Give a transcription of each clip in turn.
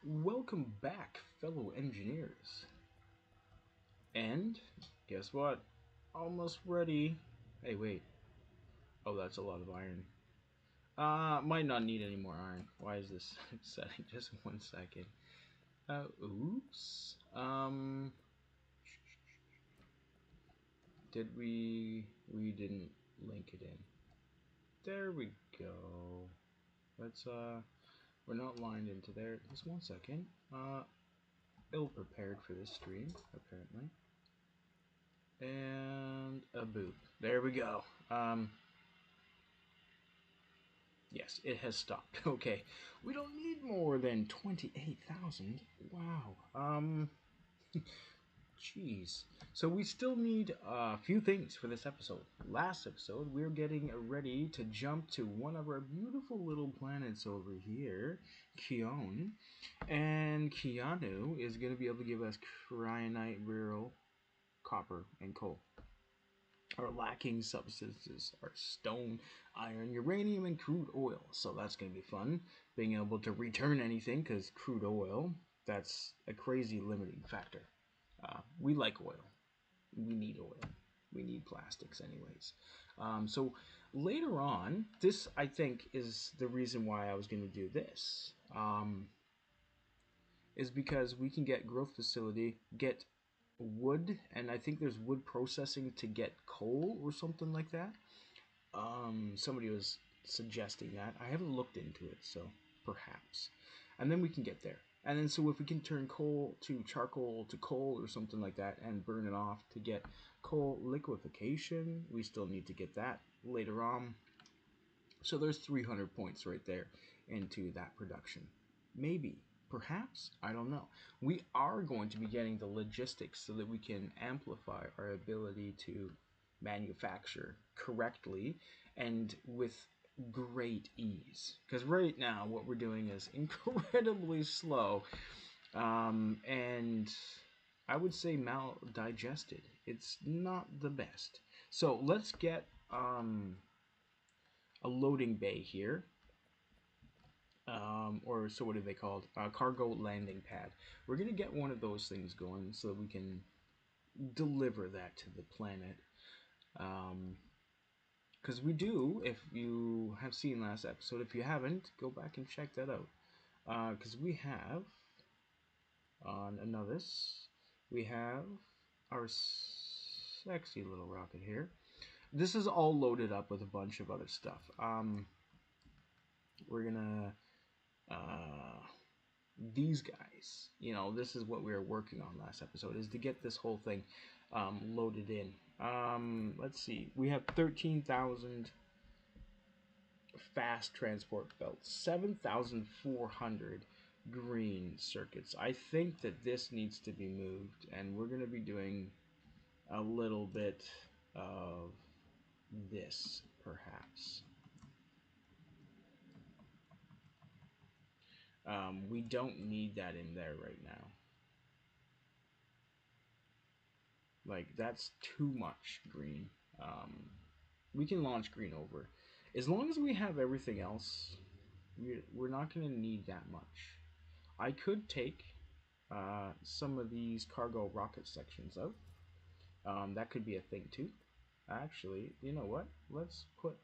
Welcome back, fellow engineers. And guess what? Almost ready. Hey, wait. Oh, that's a lot of iron. Might not need any more iron. Why is this setting? Just 1 second. Oops. Did we didn't link it in. There we go. Let's, we're not lined into there. Just 1 second. Ill prepared for this stream, apparently. And a boot. There we go. Yes, it has stopped. Okay, we don't need more than 28,000. Wow. Jeez. So we still need a few things for this episode. Last episode, we are getting ready to jump to one of our beautiful little planets over here, Keon, and Keanu is going to be able to give us cryonite, beryl, copper, and coal. Our lacking substances are stone, iron, uranium, and crude oil. So that's going to be fun. Being able to return anything, because crude oil, that's a crazy limiting factor. We like oil. We need oil. We need plastics, anyways. So later on, this I think is the reason why I was going to do this. Is because we can get growth facility, get wood, and I think there's wood processing to get coal or something like that. Somebody was suggesting that. I haven't looked into it, so perhaps. And then we can get there. And then so if we can turn coal to charcoal to coal or something like that and burn it off to get coal liquefaction, we still need to get that later on. So there's 300 points right there into that production. Maybe, perhaps, I don't know. We are going to be getting the logistics so that we can amplify our ability to manufacture correctly and with great ease. Because right now, what we're doing is incredibly slow and I would say maldigested. It's not the best. So let's get a loading bay here. Or so what are they called? Cargo landing pad. We're going to get one of those things going so that we can deliver that to the planet. Because we do, if you have seen last episode, if you haven't, go back and check that out. Because we have, on Nauvis, we have our sexy little rocket here. This is all loaded up with a bunch of other stuff. We're gonna these guys, this is what we were working on last episode, is to get this whole thing loaded in. Let's see, we have 13,000 fast transport belts, 7,400 green circuits. I think that this needs to be moved, and we're going to be doing a little bit of this, perhaps. We don't need that in there right now. Like, that's too much green. We can launch green over. As long as we have everything else, we're not going to need that much. I could take some of these cargo rocket sections out. That could be a thing too. Actually, you know what? Let's put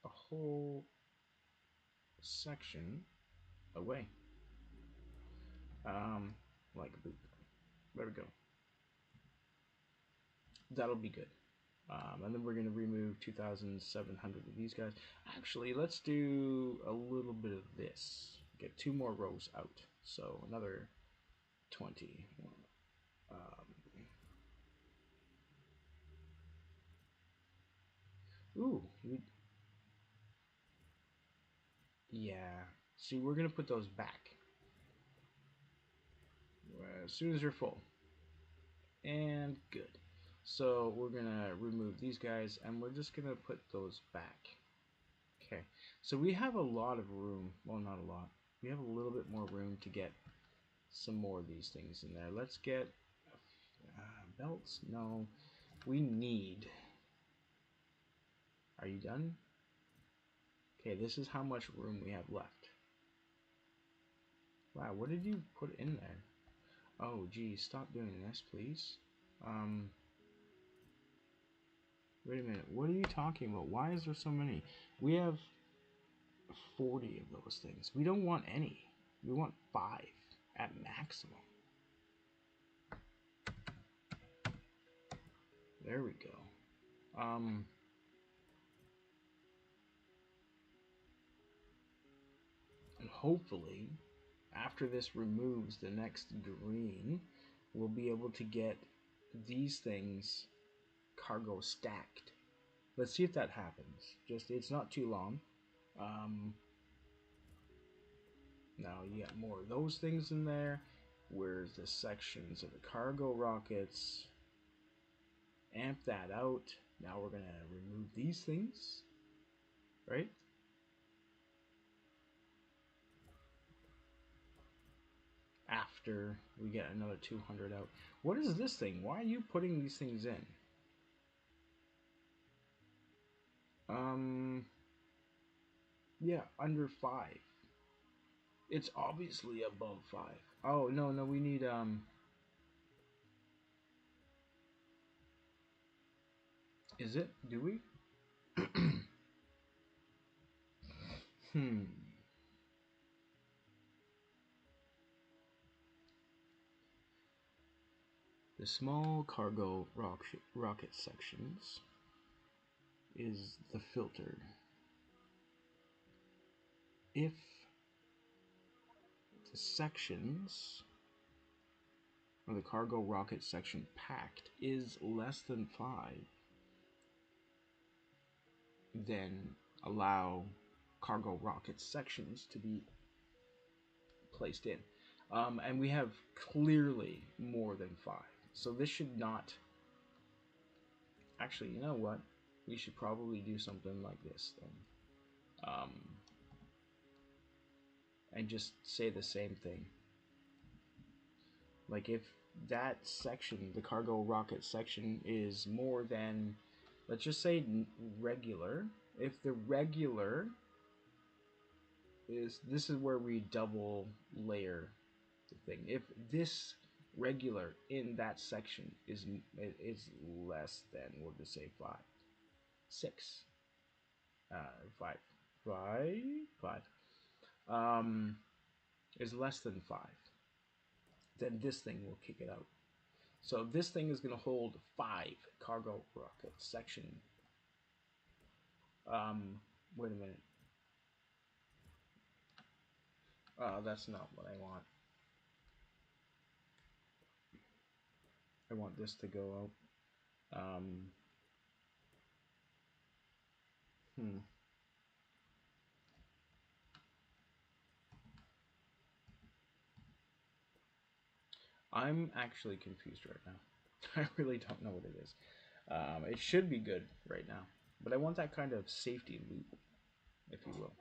a whole section away. Like boop. There we go. That'll be good. And then we're going to remove 2,700 of these guys. Actually, let's do a little bit of this. Get 2 more rows out. So another 20. Ooh. Yeah. See, we're going to put those back. As soon as they're full. And good. So we're going to remove these guys, and we're just going to put those back. Okay. So we have a lot of room. Well, not a lot. We have a little bit more room to get some more of these things in there. Let's get belts. No, we need. Are you done? Okay, this is how much room we have left. Wow, what did you put in there? Oh, geez, stop doing this, please. Um, Wait a minute. What are you talking about? Why is there so many? We have 40 of those things. We don't want any. We want 5 at maximum. There we go. And hopefully, after this removes the next green, we'll be able to get these things cargo stacked. Let's see if that happens. Just, it's not too long. Now you got more of those things in there. Where's the sections of the cargo rockets? Amp that out. Now we're gonna remove these things, right? After we get another 200 out. What is this thing? Why are you putting these things in? Yeah, under 5. It's obviously above 5. Oh, no, no, we need, is it? Do we? Hmm. The small cargo rocket sections is the filter. If the sections or the cargo rocket section packed is less than 5, then allow cargo rocket sections to be placed in. And we have clearly more than 5. So this should not... Actually, you know what? We should probably do something like this then. And just say the same thing. Like if that section, the cargo rocket section, is more than, let's just say regular. If the regular is, this is where we double layer the thing. If this regular in that section is less than, we'll just say 5, 6, 5, 5, is less than 5, then this thing will kick it out. So this thing is going to hold 5 cargo rocket section. Wait a minute. That's not what I want. I want this to go out. I'm actually confused right now. I really don't know what it is. It should be good right now, but I want that kind of safety loop, if you will.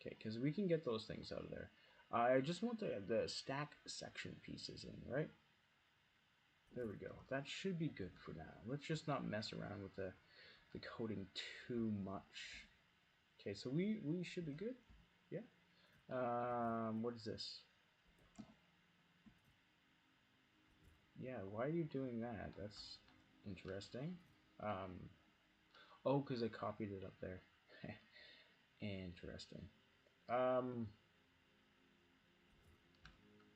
Okay, because we can get those things out of there. I just want the stack section pieces in, right? There we go. That should be good for now. Let's just not mess around with the coding too much. Okay, so we should be good. Yeah. What is this? Yeah, why are you doing that? That's interesting. Oh, because I copied it up there. Interesting.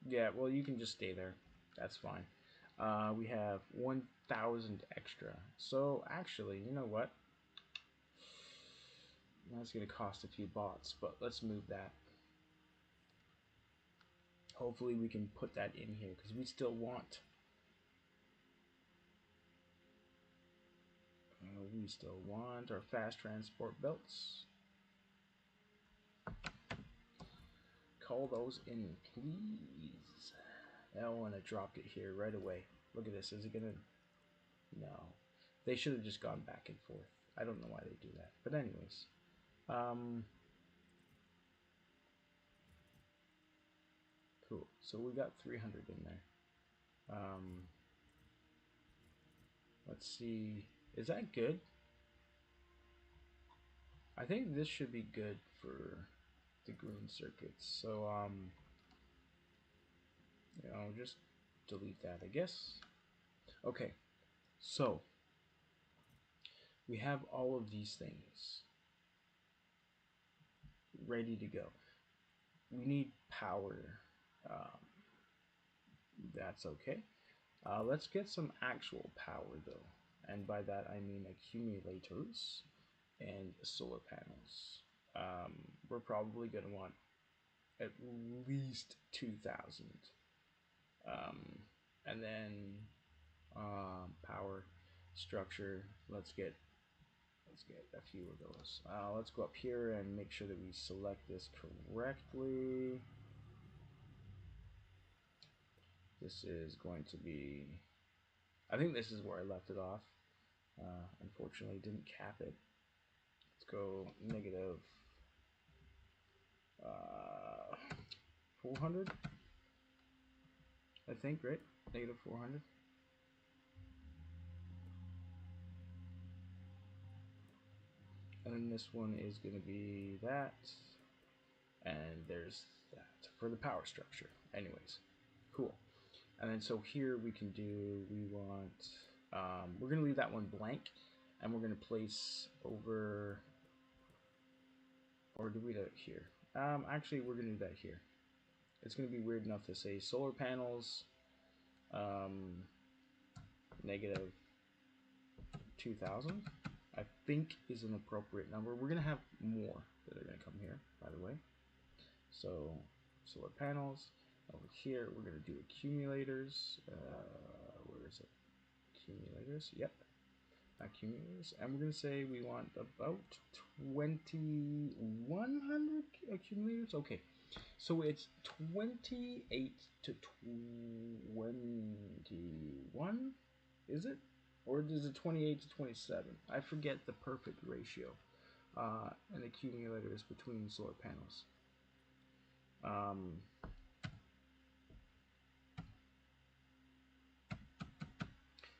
Yeah, well, you can just stay there. That's fine. We have 1,000 extra. So, actually, you know what? That's going to cost a few bots, but let's move that. Hopefully we can put that in here, because we still want... we still want our fast transport belts. Call those in, please. Oh, and I dropped it here right away. Look at this. Is it gonna... No. They should have just gone back and forth. I don't know why they do that. But anyways. Cool. So we got 300 in there. Let's see. Is that good? I think this should be good for the green circuits. So, I'll just delete that, I guess. Okay, so we have all of these things ready to go. We need power. Um, that's okay. Let's get some actual power though, and by that I mean accumulators and solar panels. We're probably going to want at least 2,000. Um, and then power structure. Let's get a few of those. Let's go up here and make sure that we select this correctly. This is going to be, I think this is where I left it off. Unfortunately, didn't cap it. Let's go negative 400, I think, right? Negative 400. And then this one is going to be that. And there's that for the power structure. Anyways, cool. And then so here we can do, we want, we're going to leave that one blank. And we're going to place over, or do we do it here? Actually, we're going to do that here. It's going to be weird enough to say solar panels, negative 2,000, I think is an appropriate number. We're going to have more that are going to come here, by the way. So solar panels. Over here, we're going to do accumulators. Where is it? Accumulators. Yep. Accumulators. And we're going to say we want about 2,100 accumulators. Okay. So it's 28 to 21. Is it? Or is it 28 to 27? I forget the perfect ratio. And accumulators between solar panels.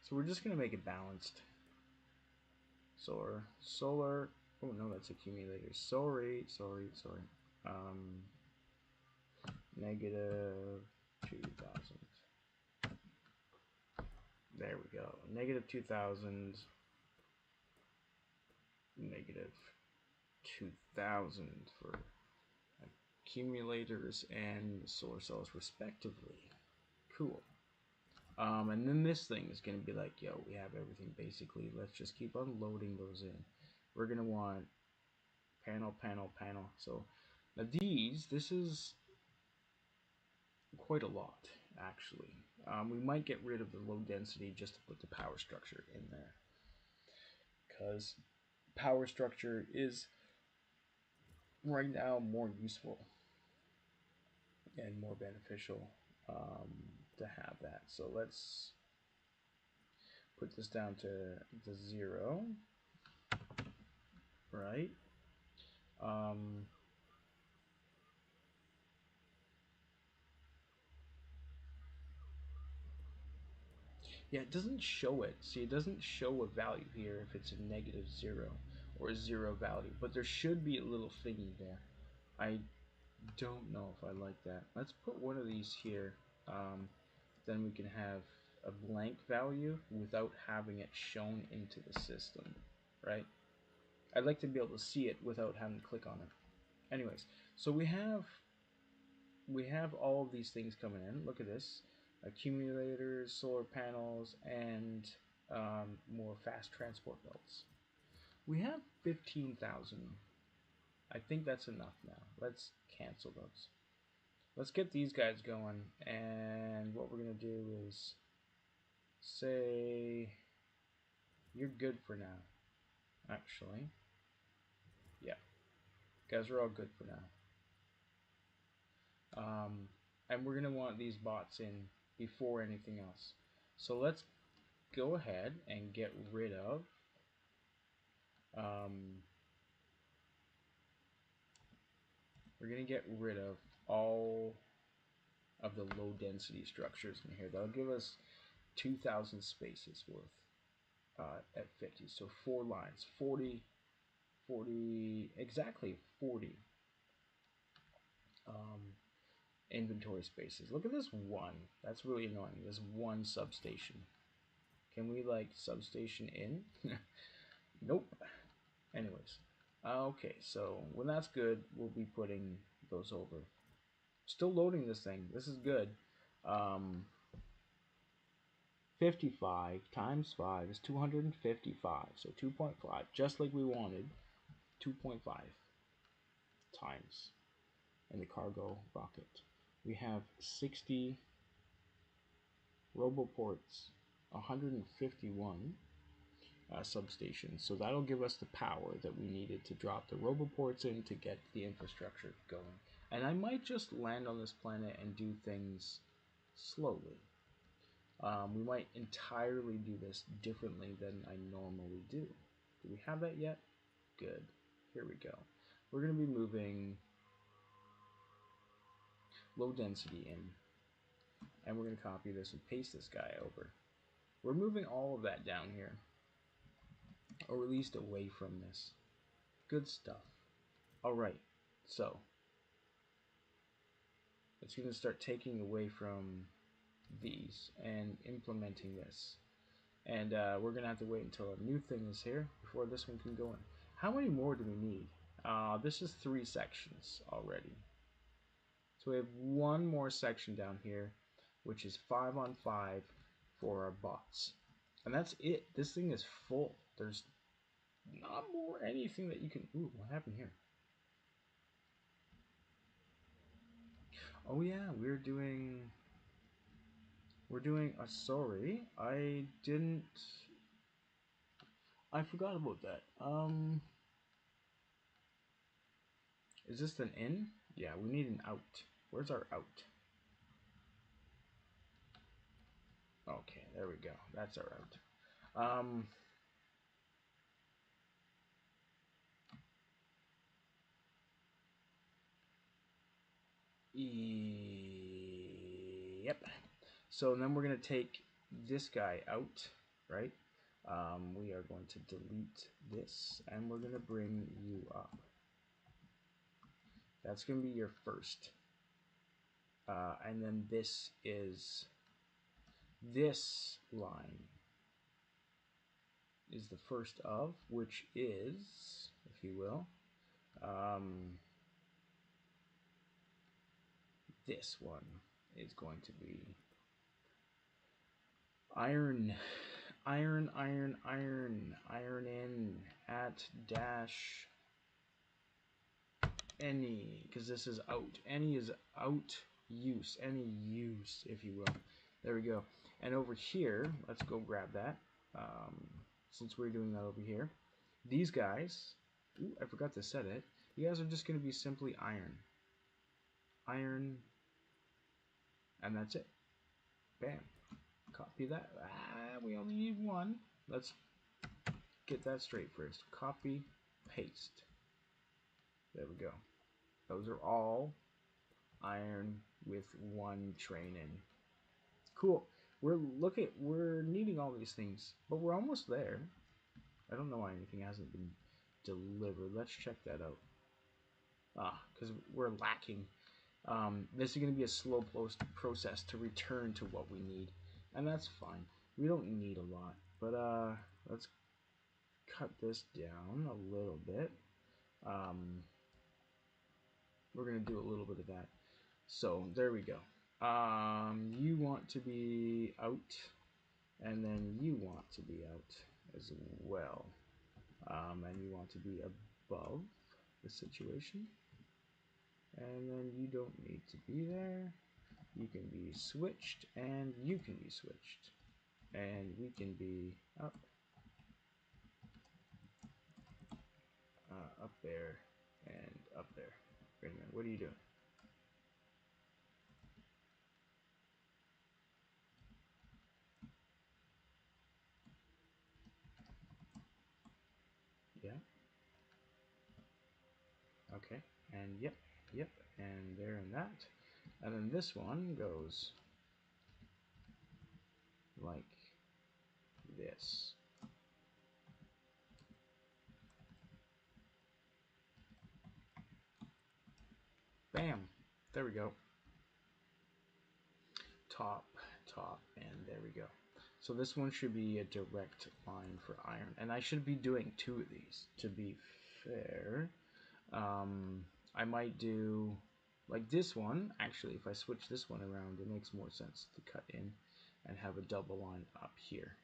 So we're just going to make it balanced. Solar. Oh no, that's accumulators. Sorry. Negative 2,000. There we go. Negative 2,000. Negative 2,000 for accumulators and solar cells respectively. Cool. And then this thing is going to be like, yo, we have everything basically. Let's just keep unloading those in. We're going to want panel. So now this is quite a lot, actually. We might get rid of the low density just to put the power structure in there. Because power structure is right now more useful and more beneficial to have that. So let's put this down to the 0, right? Yeah, it doesn't show it. See, it doesn't show a value here if it's a negative 0 or a 0 value, but there should be a little thingy there. I don't know if I like that. Let's put one of these here. Then we can have a blank value without having it shown into the system, right? I'd like to be able to see it without having to click on it. Anyways, so we have all of these things coming in. Look at this. Accumulators, solar panels, and more fast transport belts. We have 15,000. I think that's enough now. Let's cancel those. Let's get these guys going, and what we're going to do is say you're good for now. Actually, yeah, guys are all good for now. And we're going to want these bots in before anything else. So let's go ahead and get rid of we're going to get rid of all of the low density structures in here. That'll give us 2,000 spaces worth at 50. So 4 lines, 40, exactly 40 inventory spaces. Look at this one. That's really annoying. This one substation. Can we like substation in? Nope. Anyways. Okay, so when that's good, we'll be putting those over. Still loading this thing. This is good. Um, 55 times 5 is 255. So 2.5, just like we wanted. 2.5 times in the cargo rocket. We have 60 roboports, 151 substations. So that'll give us the power that we needed to drop the roboports in to get the infrastructure going. And I might just land on this planet and do things slowly. We might entirely do this differently than I normally do. Do we have that yet? Good. Here we go. We're going to be moving low density in. And we're going to copy this and paste this guy over. We're moving all of that down here. Or at least away from this. Good stuff. Alright, so it's going to start taking away from these and implementing this. And we're going to have to wait until a new thing is here before this one can go in. How many more do we need? This is 3 sections already. So we have one more section down here, which is 5 on 5 for our bots. And that's it. This thing is full. There's not more anything that you can... Ooh, what happened here? Oh yeah, we're doing... sorry, I didn't... I forgot about that. Is this an in? Yeah, we need an out. Where's our out? Okay, there we go. That's our out. Yep. So then we're going to take this guy out, right? We are going to delete this, and we're going to bring you up. That's going to be your first. And then this line is the first of, which is, if you will, this one is going to be iron in at dash any, because this is out. Any is out use, any use, if you will. There we go. And over here, let's go grab that. Since we're doing that over here, these guys, ooh, I forgot to set it. You guys are just going to be simply iron, and that's it. Bam. Copy that. We only need one. Let's get that straight first. Copy, paste. There we go. Those are all iron with one train in. Cool. We're needing all these things, but we're almost there. I don't know why anything hasn't been delivered. Let's check that out. Because we're lacking. This is going to be a slow process to return to what we need, and that's fine. We don't need a lot, but let's cut this down a little bit. We're going to do a little bit of that. So there we go. You want to be out, and then you want to be out as well. And you want to be above the situation. And then you don't need to be there. You can be switched, and you can be switched. And we can be up. Up there, and up there. Wait a minute, what are you doing? Yeah. Okay, and yep, and there and that. And then this one goes like this. Bam! There we go. top, top, and there we go. So this one should be a direct line for iron, and I should be doing 2 of these to be fair. I might do like this one. Actually, if I switch this one around, it makes more sense to cut in and have a double line up here.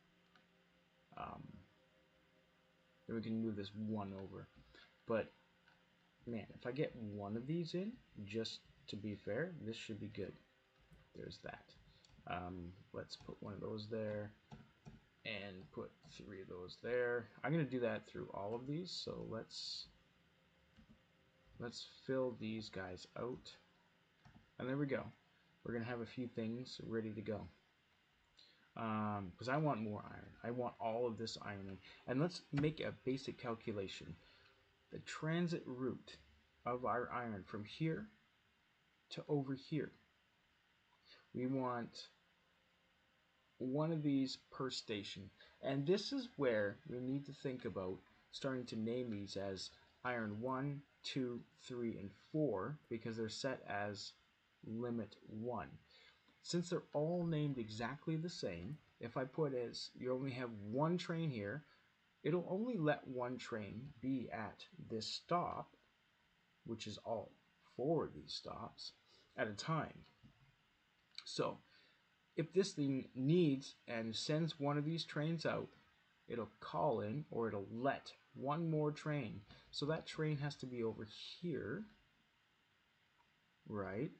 Then we can move this one over. But man, if I get one of these in, just to be fair, this should be good. There's that. Let's put one of those there and put 3 of those there. I'm going to do that through all of these, so let's fill these guys out. And there we go. We're going to have a few things ready to go. Because I want more iron. I want all of this iron in. And let's make a basic calculation. The transit route of our iron from here to over here. We want one of these per station. And this is where we need to think about starting to name these as iron 1, 2, 3, and 4 because they're set as limit 1. Since they're all named exactly the same, if I put as you only have one train here, it'll only let one train be at this stop, which is all 4 of these stops at a time. So if this thing needs and sends one of these trains out, it'll call in or it'll let one more train. So that train has to be over here, right?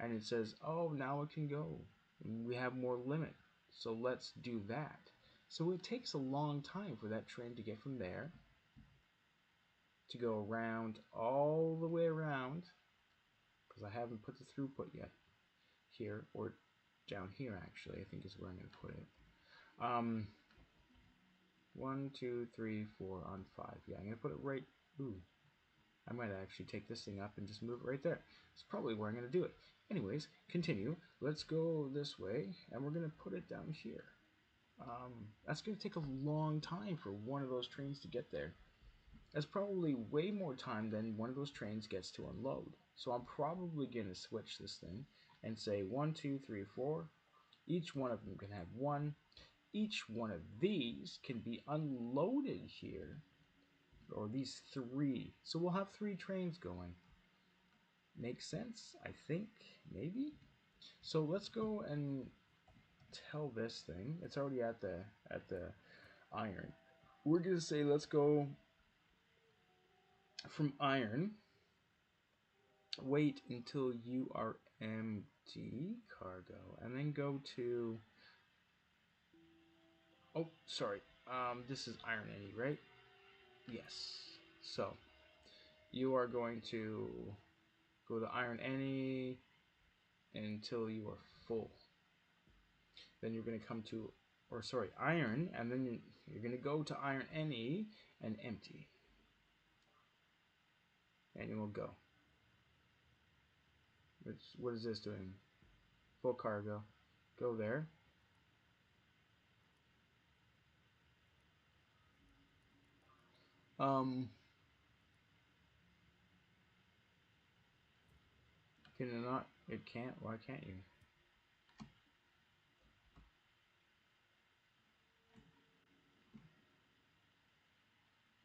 And it says, oh, now it can go. We have more limit. So let's do that. So it takes a long time for that train to get from there to go around all the way around, because I haven't put the throughput yet here, or down here actually, I think is where I'm going to put it. 1, 2, 3, 4 on 5. Yeah, I'm going to put it right. Ooh, I might actually take this thing up and just move it right there. It's probably where I'm going to do it. Anyways, continue. Let's go this way, and we're going to put it down here. That's going to take a long time for one of those trains to get there. That's probably way more time than one of those trains gets to unload. So I'm probably going to switch this thing and say 1, 2, 3, 4. Each one of them can have 1. Each one of these can be unloaded here, or these 3. So we'll have 3 trains going. Makes sense, I think, maybe? So let's go and tell this thing. It's already at the iron. We're going to say let's go from iron. Wait until you are empty, cargo, and then go to, oh, sorry, this is iron any, right? Yes. So you are going to go to iron any until you are full. Then you're going to come to, or sorry, iron, and then you're going to go to iron any and empty. And you will go. What is this doing? Full cargo. Go there. Can it not? It can't? Why can't you?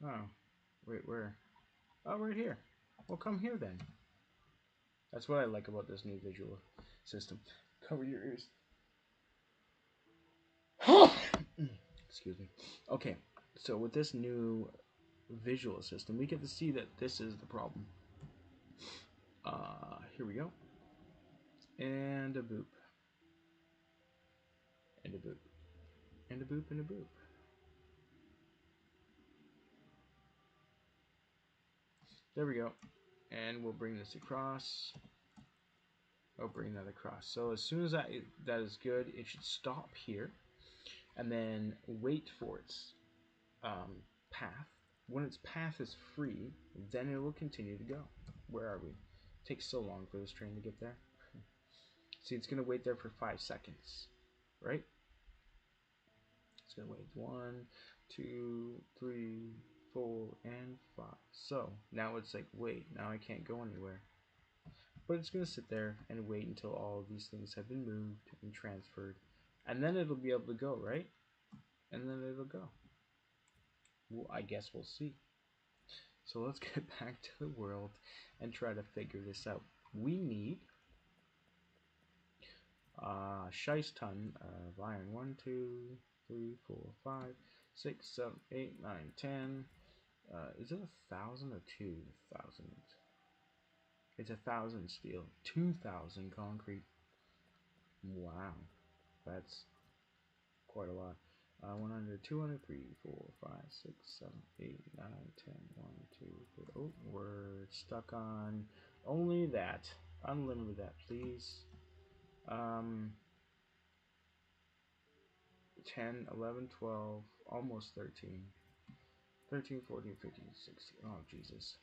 Oh, wait, where? Oh, right here. Well, come here then. That's what I like about this new visual system. Cover your ears. Excuse me. Okay, so with this new visual system, we get to see that this is the problem. Here we go. And a boop. And a boop. And a boop and a boop. There we go. And we'll bring this across. I'll bring that across. So as soon as that is good, it should stop here. And then wait for its path. When its path is free, then it will continue to go. Where are we? It takes so long for this train to get there. See, it's going to wait there for 5 seconds, right? It's going to wait 1, 2, 3, 4, and 5. So now it's like, wait, now I can't go anywhere. But it's going to sit there and wait until all of these things have been moved and transferred. And then it'll be able to go, right? And then it'll go. Well, I guess we'll see. So let's get back to the world and try to figure this out. We need shice ton of iron. 1, 2, 3, 4, 5, 6, 7, 8, 9, 10. Is it 1,000 or 2,000? It's 1,000 steel, 2,000 concrete. Wow, that's quite a lot. 100, 200, 3, 4, 5, 6, 7, 8, 9, 10, 1, 2, 3. Oh, we're stuck on only that. Unlimited that, please. 10, 11, 12, almost 13. 13, 14, 15, 16. Oh, Jesus.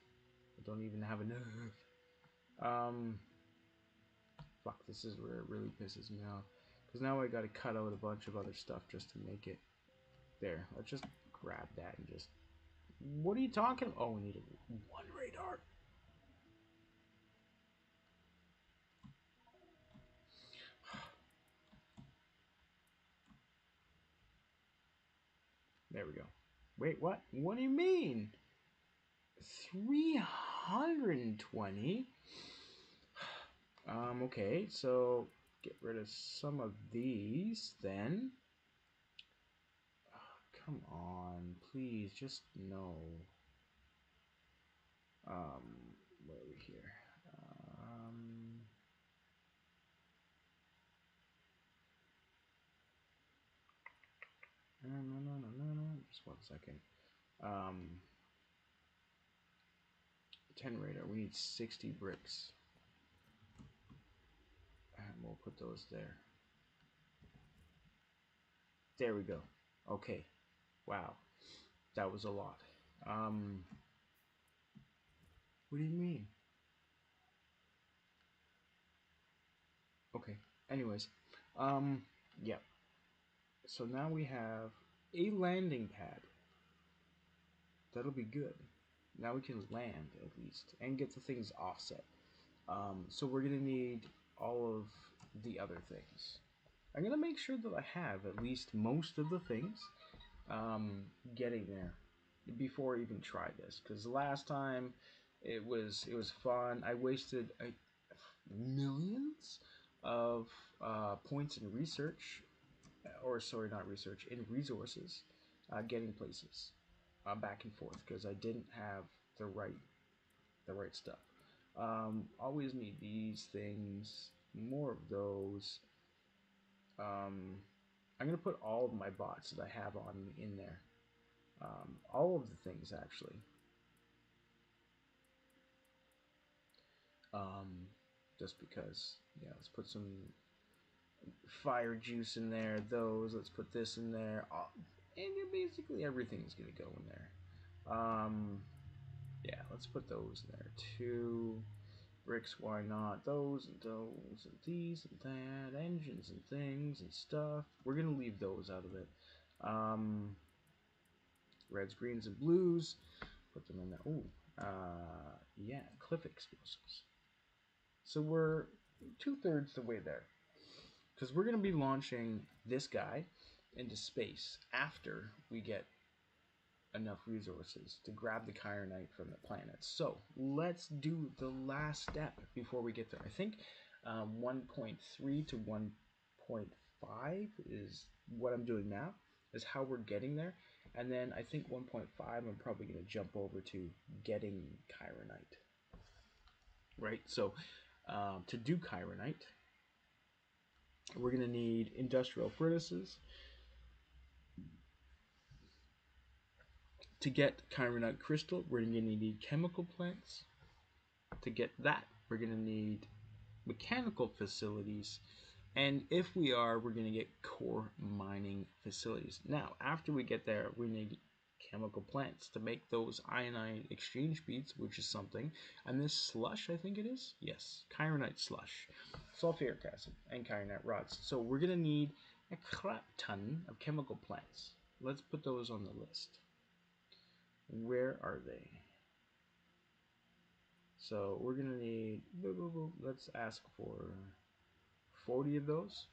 I don't even have enough. Fuck, this is where it really pisses me off. Because now I gotta cut out a bunch of other stuff just to make it. There, let's just grab that and just... What are you talking about? Oh, we need one radar. There we go. Wait, what? What do you mean? 320? Okay, so get rid of some of these then. Oh, come on, please, just no. Where are we here? No. Just 1 second. 10 radar. We need 60 bricks. And we'll put those there. There we go. Okay. Wow. That was a lot. What do you mean? Okay. Anyways. Yeah. So now we have a landing pad. That'll be good. Now we can land at least and get the things offset. So we're gonna need all of the other things. I'm gonna make sure that I have at least most of the things getting there before I even try this, because the last time it was fun. I wasted millions of points in research, or sorry, not research, in resources, getting places back and forth because I didn't have the right stuff. Always need these things, more of those. I'm gonna put all of my bots that I have on in there. All of the things actually. Just because, yeah, let's put some fire juice in there, those, let's put this in there, and basically everything's gonna go in there. Yeah, let's put those in there too. Bricks, why not? Those and these and that, engines and things and stuff. We're gonna leave those out of it. Reds, greens, and blues. Put them in there. Oh, yeah, cliff explosives. So we're 2/3 the way there. Because we're going to be launching this guy into space after we get enough resources to grab the Chironite from the planet. So let's do the last step before we get there. I think 1.3 to 1.5 is what I'm doing now, is how we're getting there. And then I think 1.5 I'm probably going to jump over to getting Chironite. Right, so to do Chironite, we're going to need industrial furnaces. To get Chironite crystal, we're going to need chemical plants. To get that, we're going to need mechanical facilities. And if we are, we're going to get core mining facilities. Now, after we get there, we need chemical plants to make those ion exchange beads, which is something. And this slush, I think it is? Yes, Chironite slush, sulfuric acid, and Chironite rods. So we're going to need a crap ton of chemical plants. Let's put those on the list. Where are they? So we're gonna need, let's ask for 40 of those.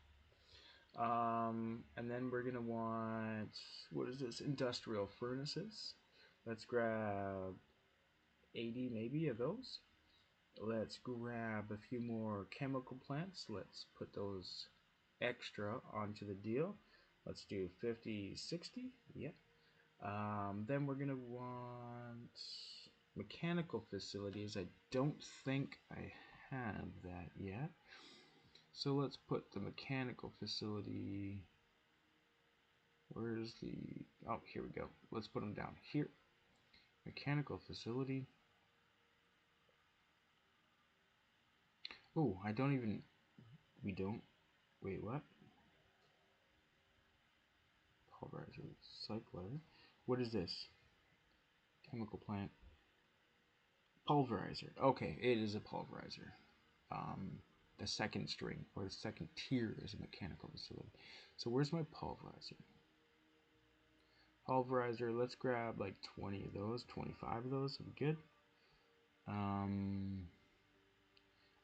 And then we're gonna want, what is this? Industrial furnaces. Let's grab 80 maybe of those. Let's grab a few more chemical plants. Let's put those extra onto the deal. Let's do 50, 60. Yeah. Then we're gonna want mechanical facilities. I don't think I have that yet. So let's put the mechanical facility. Where's the... Oh, here we go. Let's put them down here. Mechanical facility. Oh, I don't even... We don't... Wait, what? Pulverizer. Cycler. What is this? Chemical plant. Pulverizer. Okay, it is a pulverizer. The second string, or the second tier, is a mechanical facility. So where's my pulverizer? Pulverizer, let's grab like 20 of those, 25 of those, would be good. And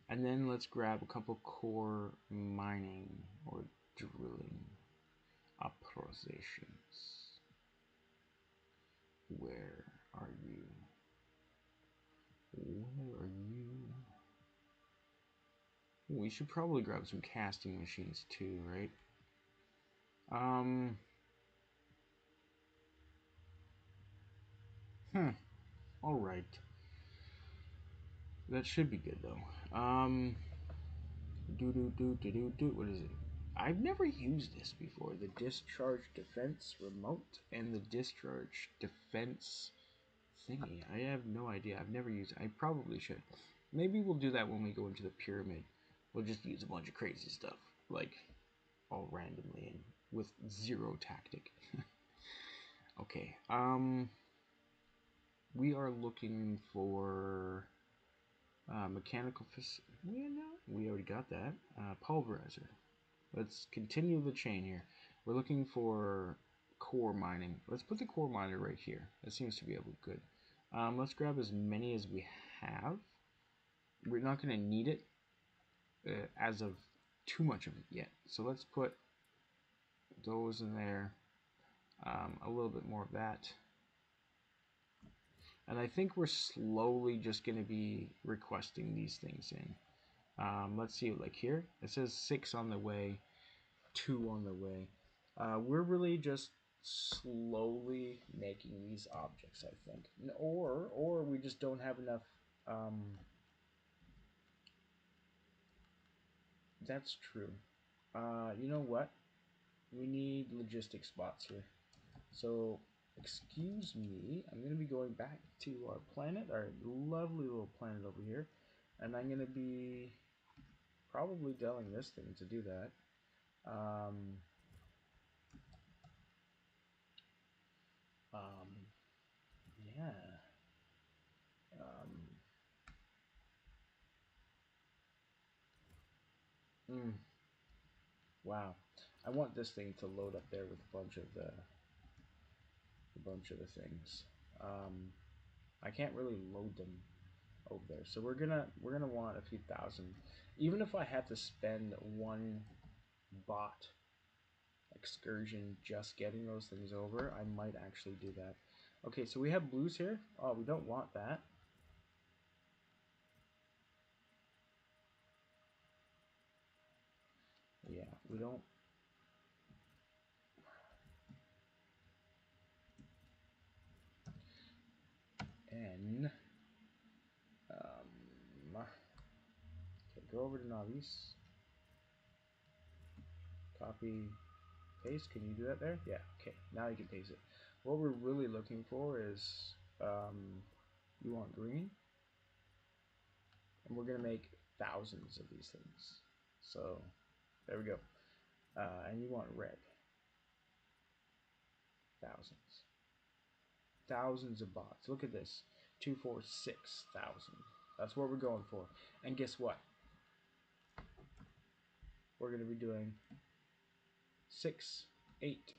then let's grab a couple core mining or drilling operations. Where are you? Where are you? We should probably grab some casting machines too, right? Alright. That should be good though. What is it? I've never used this before. The discharge defense remote and the discharge defense thingy. I have no idea. I've never used it. I probably should. Maybe we'll do that when we go into the pyramid. We'll just use a bunch of crazy stuff, like all randomly and with zero tactic. Okay. We are looking for mechanical we already got that. Pulverizer. Let's continue the chain here. We're looking for core mining. Let's put the core miner right here. That seems to be able good. Let's grab as many as we have. We're not going to need it as of too much of it yet. So let's put those in there. A little bit more of that. And I think we're slowly just going to be requesting these things in. Let's see, like here, it says 6 on the way, 2 on the way. We're really just slowly making these objects, I think. Or we just don't have enough. That's true. You know what? We need logistic spots here. So, excuse me, I'm going to be going back to our planet, our lovely little planet over here. And I'm going to be probably telling this thing to do that. Yeah. Wow. I want this thing to load up there with a bunch of the things. I can't really load them over there, so we're gonna want a few thousand. Even if I had to spend one bot excursion just getting those things over, I might actually do that. Okay, so we have blues here. Oh, we don't want that. Yeah, we don't. N. Okay, go over to Nauvis. Copy, paste. Can you do that there? Yeah. Okay. Now you can paste it. What we're really looking for is you want green, and we're gonna make thousands of these things. So there we go. And you want red, thousands, thousands of bots. Look at this, 246,000. That's what we're going for. And guess what? We're gonna be doing 6, 8,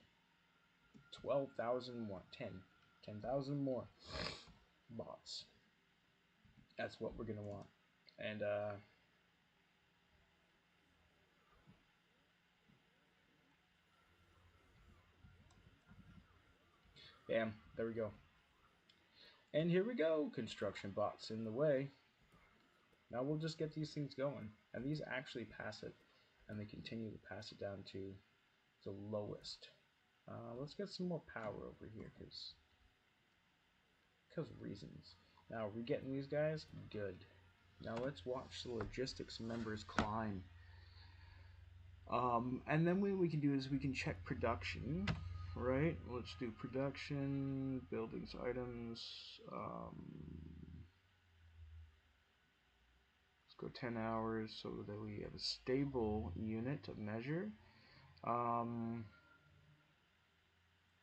12,000 more, 10,000 more bots. That's what we're gonna want. And bam, there we go. And here we go, construction bots in the way. Now we'll just get these things going. And these actually pass it, and they continue to pass it down to the lowest. Let's get some more power over here, because of reasons. Now, are we getting these guys? Good. Now let's watch the logistics members climb. And then what we can do is we can check production, right? Let's do production, buildings, items. Let's go 10 hours so that we have a stable unit of measure. Do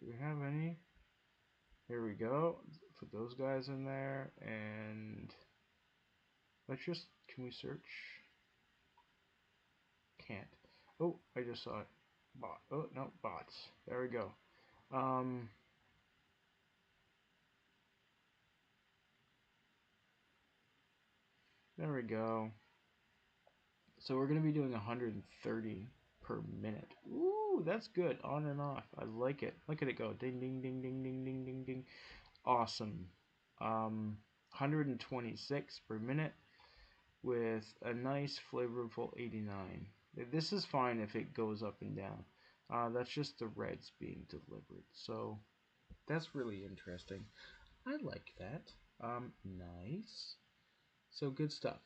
we have any? Here we go. Put those guys in there, and let's just, can we search? Can't. Oh, I just saw it. Bot. Oh, no, bots. There we go. There we go. So we're going to be doing 130 per minute. Ooh, that's good. On and off. I like it. Look at it go. Ding, ding, ding, ding, ding, ding, ding, ding. Awesome. 126 per minute with a nice flavorful 89. This is fine if it goes up and down. That's just the reds being delivered. So that's really interesting. I like that. Nice. So good stuff.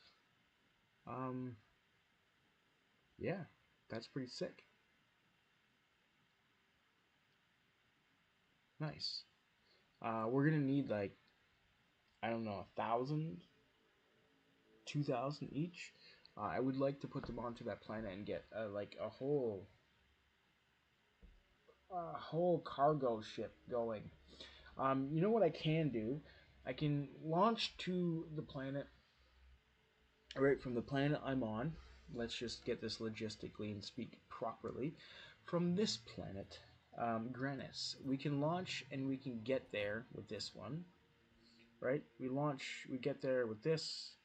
Yeah, that's pretty sick. Nice. We're gonna need like, I don't know, 1,000, 2,000 each. I would like to put them onto that planet and get like a whole cargo ship going. You know what I can do? I can launch to the planet, right from the planet I'm on. Let's just get this logistically and speak properly. From this planet, Grenis, we can launch and we can get there with this one, right? We launch, we get there with this.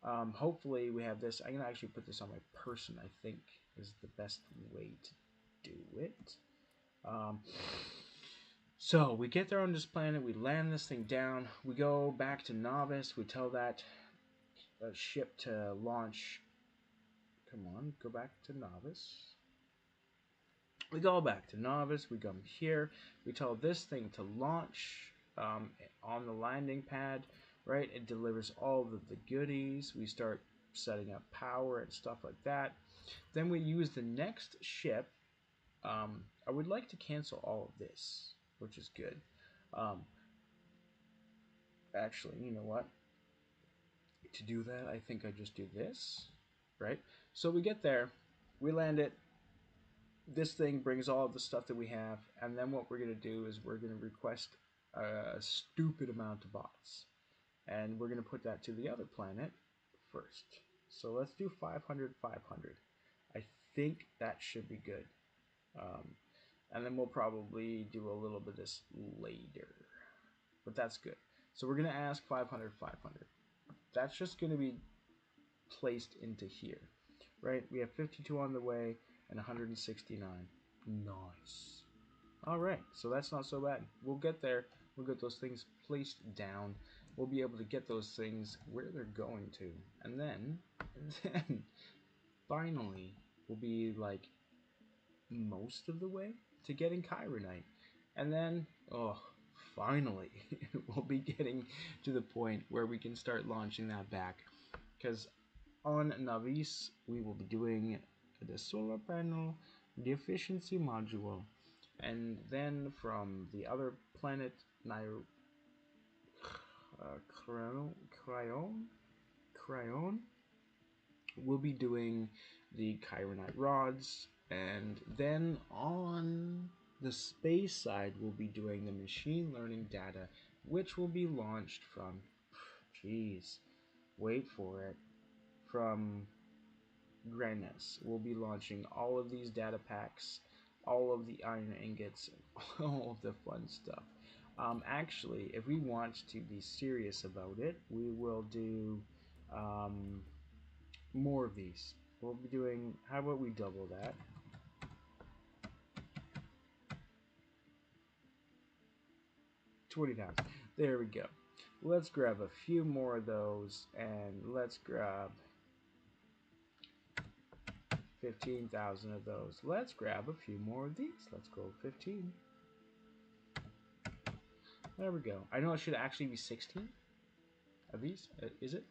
Hopefully we have this. I'm gonna actually put this on my person. I think is the best way to do it. Um, so we get there on this planet. We land this thing down. We go back to Nauvis. We tell that ship to launch. Come on, go back to Nauvis. We go back to Nauvis. We come here. We tell this thing to launch on the landing pad. Right, it delivers all of the goodies. We start setting up power and stuff like that. Then we use the next ship. I would like to cancel all of this, which is good. Um, Actually, you know what? To do that, I think I just do this, right? So we get there, we land it. This thing brings all of the stuff that we have, and then what we're going to do is we're going to request a stupid amount of bots, and we're going to put that to the other planet first. So let's do 500, 500. I think that should be good. And then we'll probably do a little bit of this later. But that's good. So we're going to ask 500, 500. That's just going to be placed into here, right? We have 52 on the way and 169. Nice. All right, so that's not so bad. We'll get there. We'll get those things placed down. We'll be able to get those things where they're going to. And then finally, we'll be like most of the way to getting Chironite. And then, oh, finally, we'll be getting to the point where we can start launching that back. Because on Nauvis, we will be doing the solar panel, the efficiency module, and then from the other planet, Cryon, we'll be doing the Chironite rods, and then on the space side, we'll be doing the machine learning data, which will be launched from, jeez, wait for it, from Grenis. We'll be launching all of these data packs, all of the iron ingots, all of the fun stuff. Actually, if we want to be serious about it, we will do um, more of these. We'll be doing, how about we double that? $20,000. There we go. Let's grab a few more of those, and let's grab 15,000 of those. Let's grab a few more of these. Let's go 15. There we go. I know it should actually be 16 of these. Is it?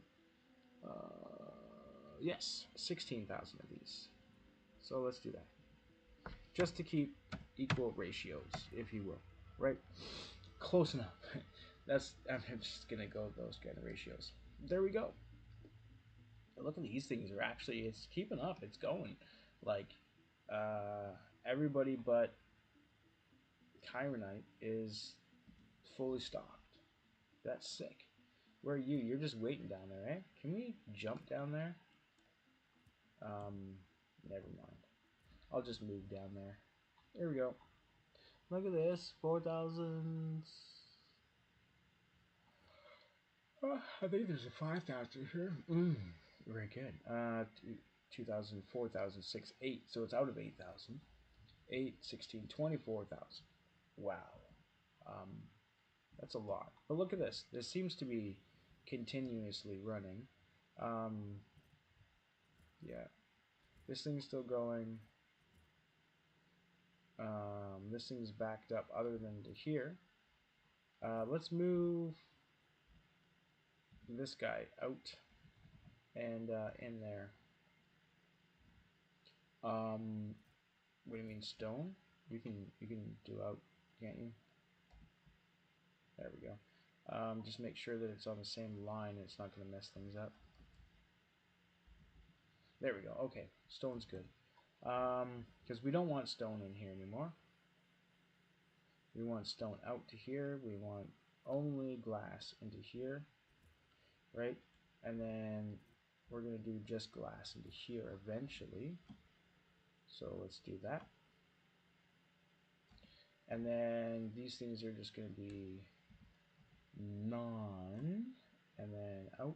Yes, 16,000 of these. So let's do that. Just to keep equal ratios, if you will. Right? Close enough. I'm just gonna go with those kind of ratios. There we go. Look at these things are actually, it's keeping up. It's going. Like, everybody but Chironite is fully stocked. That's sick. Where are you? You're just waiting down there, eh? Can we jump down there? Never mind. I'll just move down there. There we go. Look at this. 4,000. Oh, I think there's a 5,000 here. Very good. 2,000, 4,000, 6, 8. So it's out of 8,000. 8, 16, 24,000. Wow. Um, that's a lot. But look at this. This seems to be continuously running. Yeah. This thing's still going. This thing's backed up other than to here. Let's move this guy out and in there. What do you mean stone? You can do out, can't you? There we go. Just make sure that it's on the same line. It's not going to mess things up. There we go. Okay, stone's good. Because we don't want stone in here anymore. We want stone out to here. We want only glass into here, right? And then we're going to do just glass into here eventually. So let's do that. And then these things are just going to be none, and then out.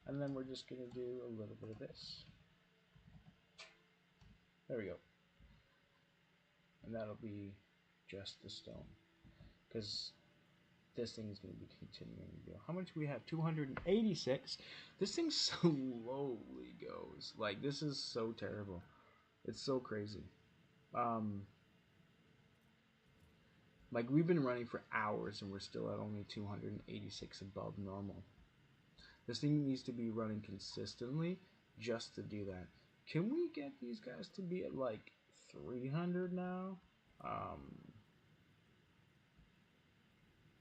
And then we're just going to do a little bit of this. There we go. And that'll be just the stone. Because this thing is going to be continuing to go. How much do we have? 286. This thing slowly goes. Like, this is so terrible. It's so crazy. Like, we've been running for hours and we're still at only 286 above normal. This thing needs to be running consistently just to do that. Can we get these guys to be at like 300 now?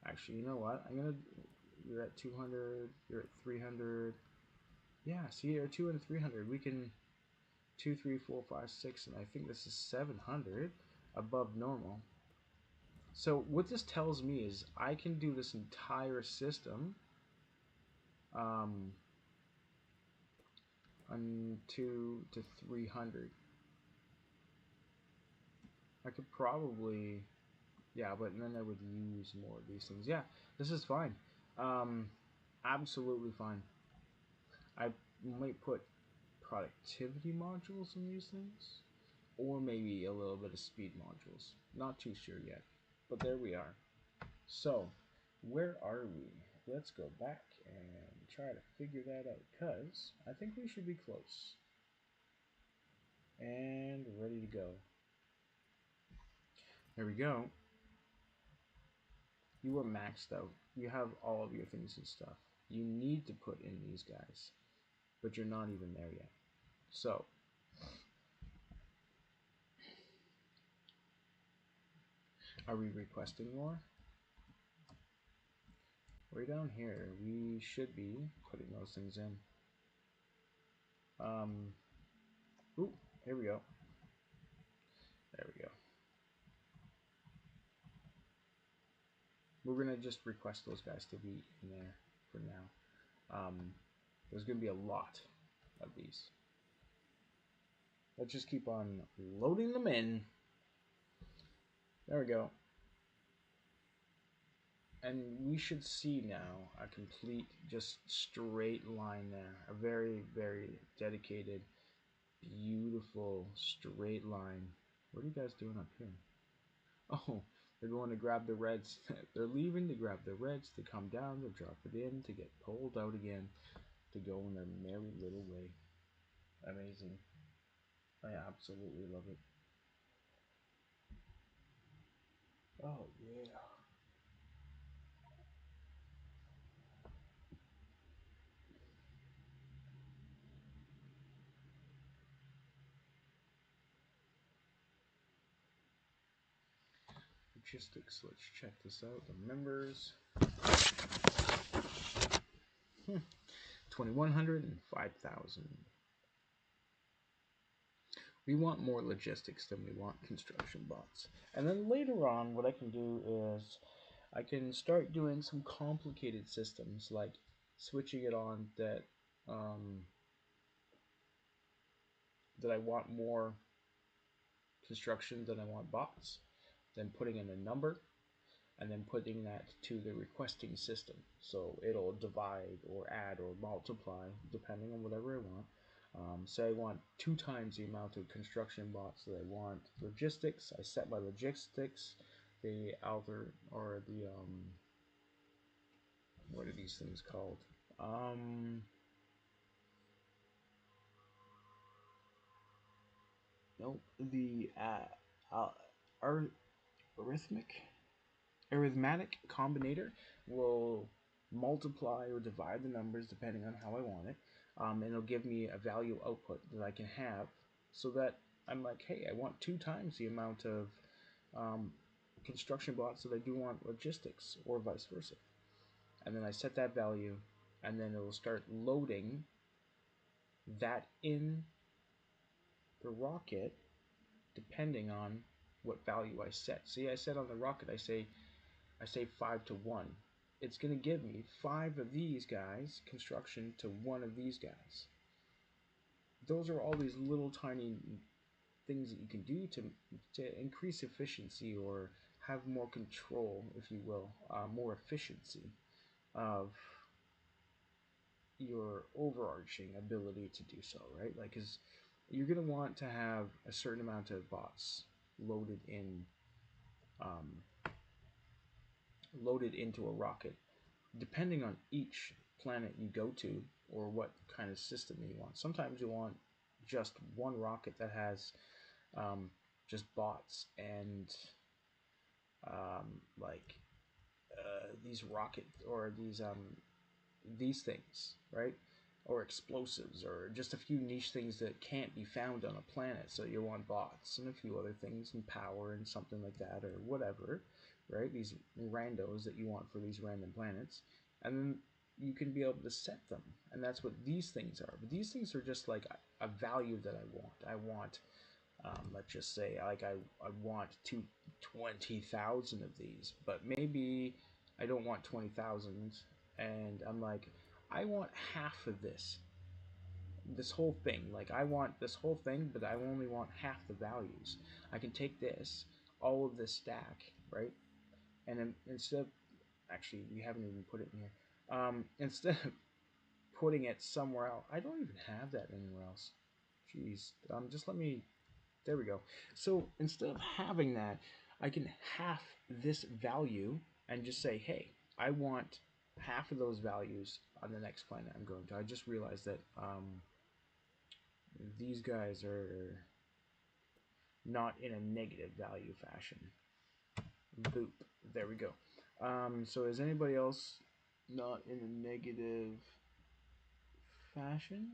Actually, you know what? You're at 200, you're at 300. Yeah, see, you're at 2 and 300. We can 2, 3, 4, 5, 6, and I think this is 700 above normal. So what this tells me is I can do this entire system on 2 to 300. I could probably, yeah, but then I would use more of these things. Yeah, this is fine. Absolutely fine. I might put productivity modules in these things, or maybe a little bit of speed modules. Not too sure yet, but there we are. So, where are we? Let's go back and try to figure that out, because I think we should be close. And ready to go. There we go. You are maxed out. You have all of your things and stuff. You need to put in these guys, but you're not even there yet. So, are we requesting more? Way down here, we should be putting those things in. Ooh, here we go. There we go. We're gonna just request those guys to be in there for now. There's gonna be a lot of these. Let's just keep on loading them in. There we go. And we should see now a complete, just straight line there. A very, very dedicated, beautiful, straight line. What are you guys doing up here? Oh, they're going to grab the reds. They're leaving to grab the reds, to come down, to drop it in, to get pulled out again, to go in their merry little way. Amazing. I absolutely love it. Oh, yeah. Logistics, let's check this out. The members. 2,100 and 5,000. We want more logistics than we want construction bots. And then later on, what I can do is I can start doing some complicated systems, like switching it on that that I want more construction than I want bots, then putting in a number, and then putting that to the requesting system. So it'll divide or add or multiply depending on whatever I want. Say I want 2 times the amount of construction bots that I want logistics. I set my logistics, the alter or the what are these things called? Um, no, the arithmetic arithmetic combinator will multiply or divide the numbers depending on how I want it, and it'll give me a value output that I can have, so that I'm like, hey, I want 2 times the amount of um, construction blocks that I do want logistics, or vice versa. And then I set that value, and then it will start loading that in the rocket depending on what value I set. See, I set on the rocket, I say 5 to 1. It's going to give me 5 of these guys construction to 1 of these guys. Those are all these little tiny things that you can do to increase efficiency, or have more control, if you will, more efficiency of your overarching ability to do so, right? Like, because you're going to want to have a certain amount of bots loaded in, um, loaded into a rocket, depending on each planet you go to, or what kind of system you want. Sometimes you want just one rocket that has um, just bots and like these rocket or these things, right? Or explosives, or just a few niche things that can't be found on a planet. So you want bots and a few other things, and power and something like that, or whatever, right? These randos that you want for these random planets, and then you can be able to set them, and that's what these things are. But these things are just like a value that I want. Let's just say, like, I want 20,000 of these, but maybe I don't want 20,000, and I'm like, I want half of this whole thing. Like, I want this whole thing, but I only want half the values. I can take this, all of this stack, right? And then instead of, actually, we haven't even put it in here. Instead of putting it somewhere else, I don't even have that anywhere else. Jeez. Just let me, there we go. So instead of having that, I can half this value and just say, hey, I want half of those values on the next planet I'm going to. I just realized that these guys are not in a negative value fashion. Boop. There we go. So is anybody else not in a negative fashion?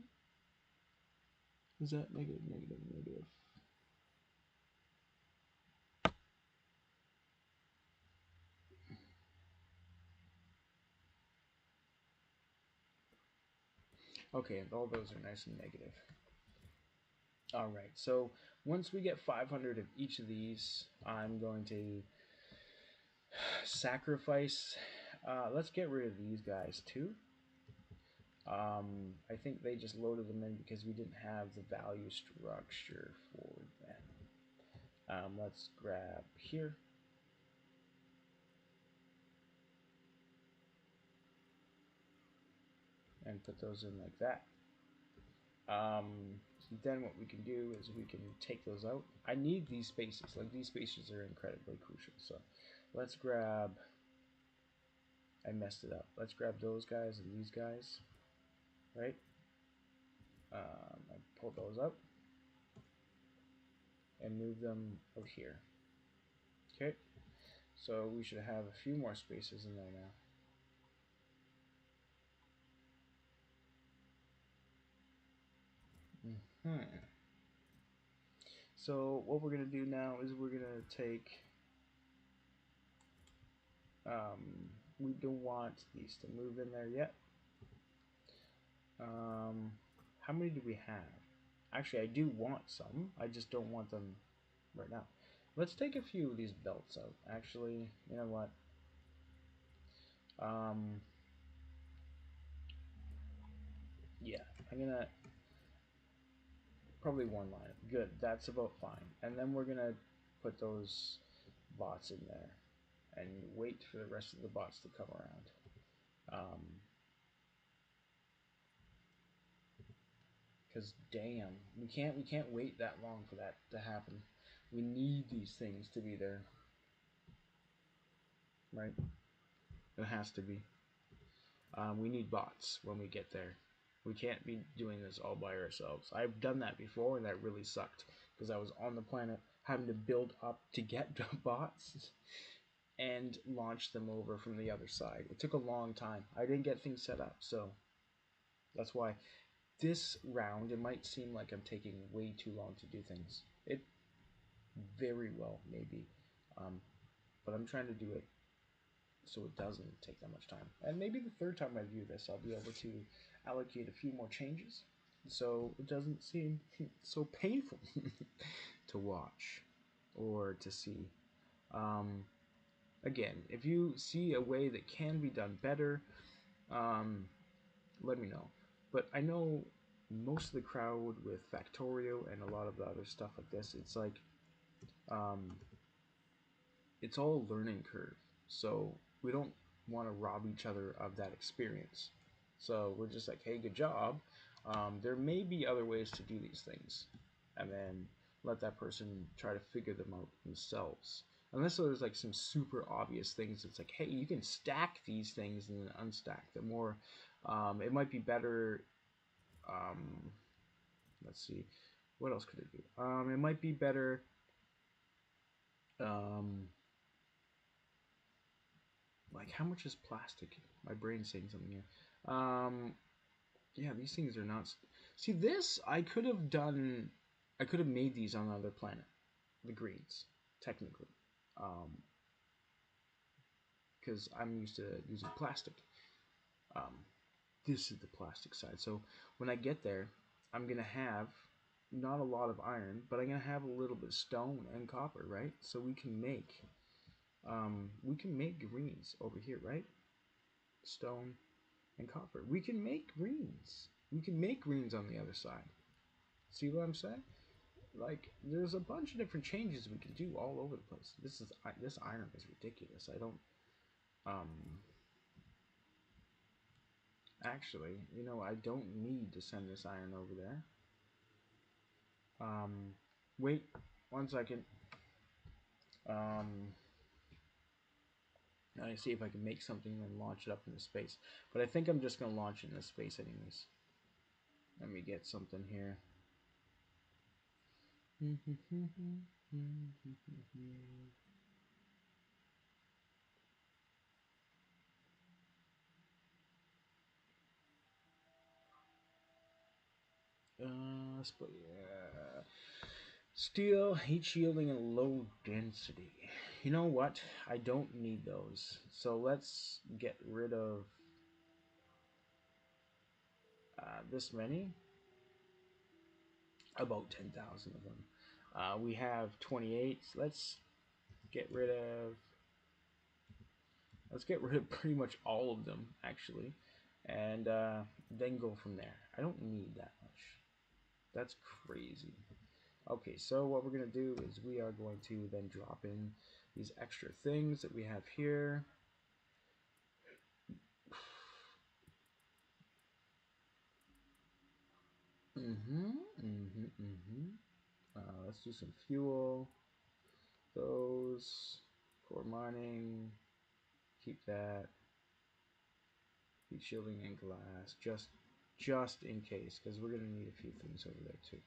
Is that negative, negative, negative? Okay, all those are nice and negative. All right, so once we get 500 of each of these, I'm going to sacrifice. Let's get rid of these guys too. I think they just loaded them in because we didn't have the value structure for them. Let's grab here. And put those in like that. Then what we can do is we can take those out. I need these spaces. Like, these spaces are incredibly crucial. So let's grab, I messed it up. Let's grab those guys and these guys, right? I pull those up and move them out here. Okay, so we should have a few more spaces in there now. So what we're gonna do now is we're gonna take, we don't want these to move in there yet. How many do we have? Actually, I do want some. I just don't want them right now. Let's take a few of these belts out. Actually, you know what? Yeah, I'm gonna probably one line. Good, that's about fine. And then we're gonna put those bots in there and wait for the rest of the bots to come around. Because damn, we can't wait that long for that to happen. We need these things to be there, right? It has to be. We need bots when we get there. We can't be doing this all by ourselves. I've done that before, and that really sucked because I was on the planet having to build up to get bots and launch them over from the other side. It took a long time. I didn't get things set up, so that's why this round it might seem like I'm taking way too long to do things. It very well may be, but I'm trying to do it so it doesn't take that much time. And maybe the third time I do this, I'll be able to allocate a few more changes so it doesn't seem so painful to watch or to see. Um, Again, if you see a way that can be done better, let me know. But I know most of the crowd with Factorio and a lot of the other stuff like this, it's like, um, it's all a learning curve. So we don't want to rob each other of that experience. So we're just like, hey, good job. There may be other ways to do these things, and then let that person try to figure them out themselves. Unless there's like some super obvious things, it's like, hey, you can stack these things and then unstack them. Or it might be better. Um, let's see, what else could it do? It might be better. Um, like, how much is plastic? My brain's saying something here. Yeah, these things are not. See, this I could have done. I could have made these on another planet, the greens, technically, because I'm used to using plastic. Um, this is the plastic side. So when I get there, I'm gonna have not a lot of iron, but I'm gonna have a little bit of stone and copper, right? So we can make greens over here, right? Stone and copper. We can make greens. We can make greens on the other side. See what I'm saying? Like, there's a bunch of different changes we can do all over the place. This iron is ridiculous. I don't um actually, I don't need to send this iron over there. Wait 1 second. Um, I see if I can make something and launch it up into space. But I think I'm just gonna launch it into space anyways. Let me get something here. Yeah. Steel, heat shielding, and low density. You know what? I don't need those. So let's get rid of this many. About 10,000 of them. We have 28. Get rid of. Let's get rid of pretty much all of them, actually. and then go from there. I don't need that much. That's crazy. Okay, so what we're going to do is we are going to then drop in these extra things that we have here. Let's do some fuel. Those. Core mining. Keep that. Heat shielding and glass. Just in case, because we're going to need a few things over there too.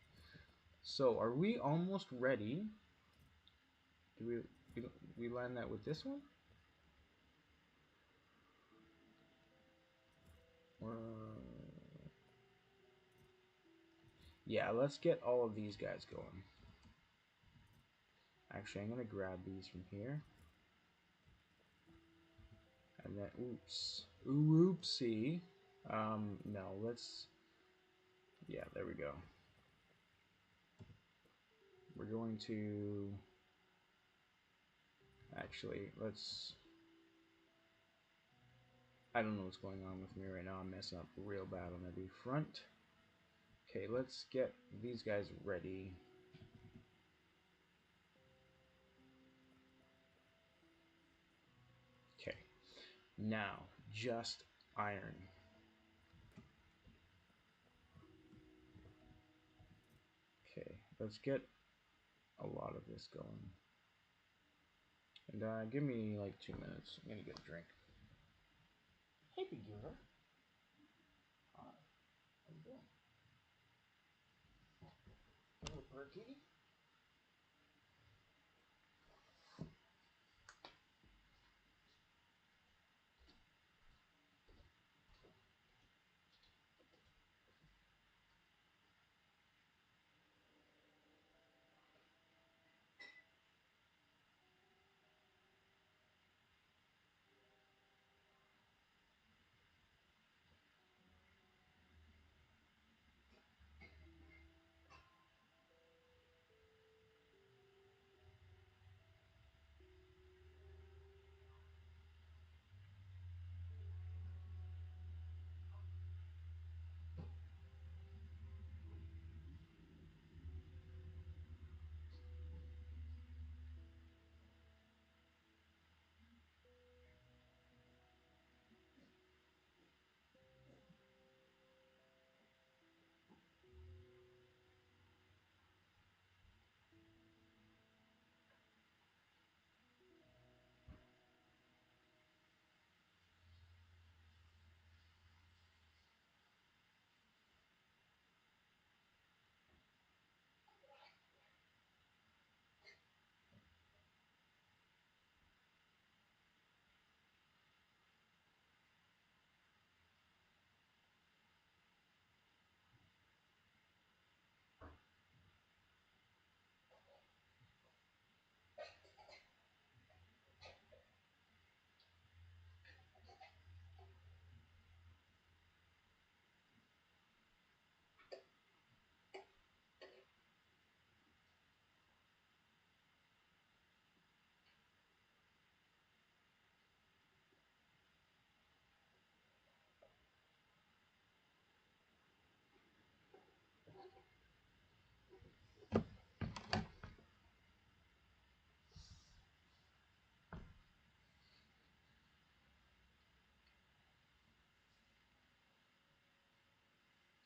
So, are we almost ready? Do we land that with this one? Yeah, let's get all of these guys going. Actually, I'm going to grab these from here. And then, oops. Oopsie. No, let's... Yeah, there we go. We're going to... Actually, let's... I don't know what's going on with me right now. I'm messing up real bad on every front. Okay, let's get these guys ready. Okay, now, just iron. Okay, let's get a lot of this going. And give me like 2 minutes. I'm gonna get a drink. Hey, Beginner. Hi. How you doing? Hello, Perky.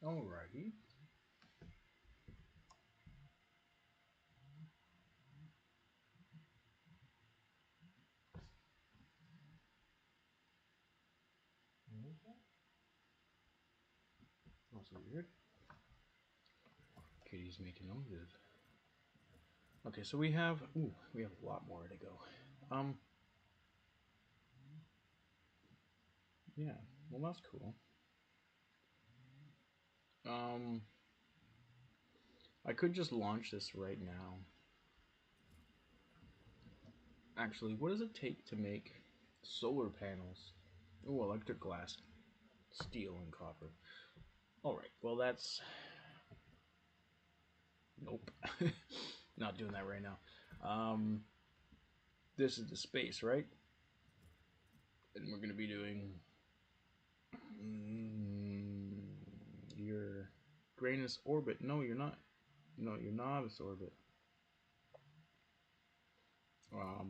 Alrighty. That's weird. Kitty's making noises. Okay, so we have a lot more to go. Yeah, well that's cool. I could just launch this right now. Actually, what does it take to make solar panels? Oh, electric glass, steel, and copper. Alright, well that's... Nope. Not doing that right now. This is the space, right? And we're going to be doing Grayness orbit. No, you're not. No, you're Nauvis orbit.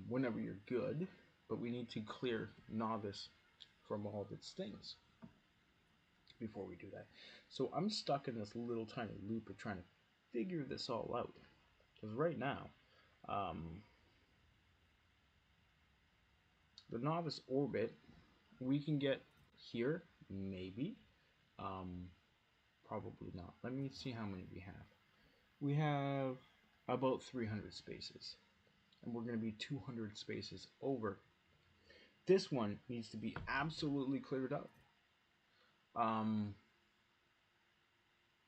Whenever you're good, but we need to clear Nauvis from all of its things before we do that. So I'm stuck in this little tiny loop of trying to figure this all out. Because right now, um, the Nauvis orbit, we can get here, maybe. Um, Probably not. Let me see how many we have. We have about 300 spaces, and we're going to be 200 spaces over. This one needs to be absolutely cleared up. Um,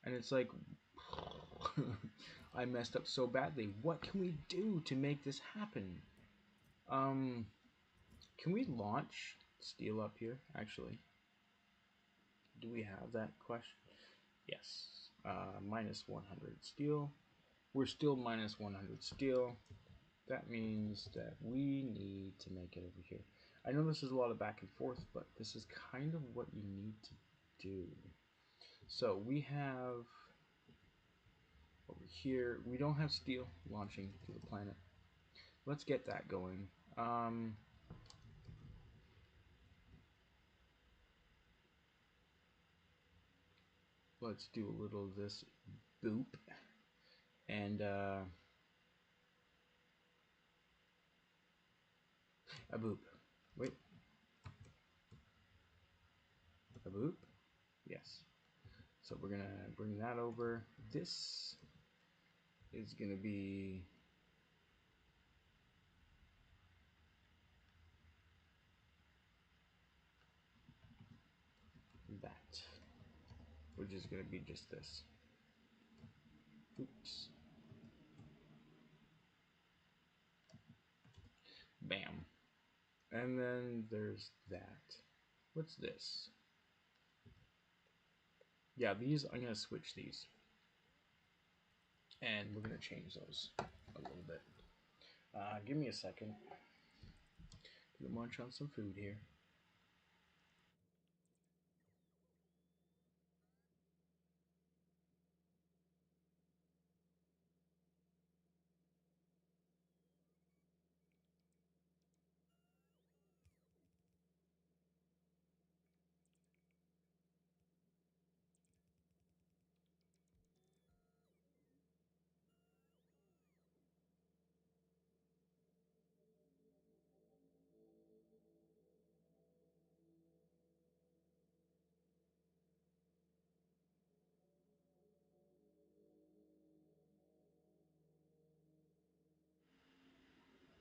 and it's like, I messed up so badly. What can we do to make this happen? Um, can we launch steel up here, actually? Do we have that question? Yes. Minus 100 steel. We're still minus 100 steel. That means that we need to make it over here. I know this is a lot of back and forth, but this is kind of what you need to do. So we have over here, we don't have steel launching to the planet. Let's get that going. Let's do a little of this boop. And a boop. Wait. A boop? Yes. So we're going to bring that over. This is going to be that, which is going to be just this. Oops. Bam. And then there's that. What's this? Yeah, these, I'm going to switch these. And we're going to change those a little bit. Give me a second. Gonna munch on some food here.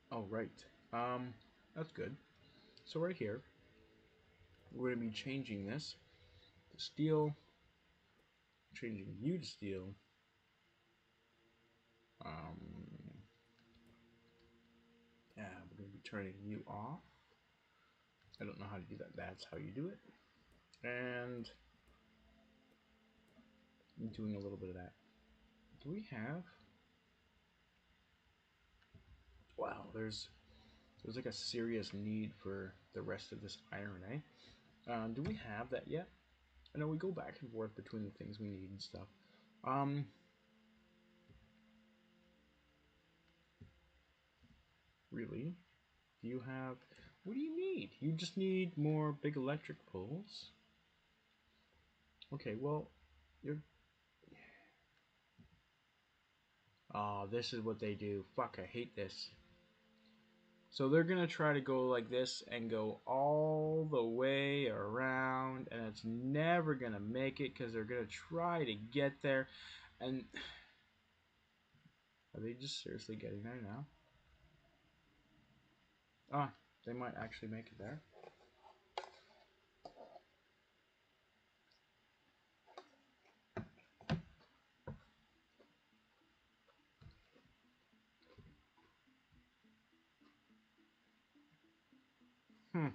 Oh, right. That's good. So right here, we're going to be changing this to steel, changing you to steel. Yeah, we're going to be turning you off. I don't know how to do that. That's how you do it. And I'm doing a little bit of that. Do we have? Wow, there's like a serious need for the rest of this iron, eh? Do we have that yet? I know we go back and forth between the things we need and stuff. Really? Do you have... What do you need? You just need more big electric poles? Okay, well, you're... Oh, this is what they do. Fuck, I hate this. So they're gonna try to go like this and go all the way around, and it's never gonna make it because they're gonna try to get there. And are they just seriously getting there now? Ah, they might actually make it there. Hmm.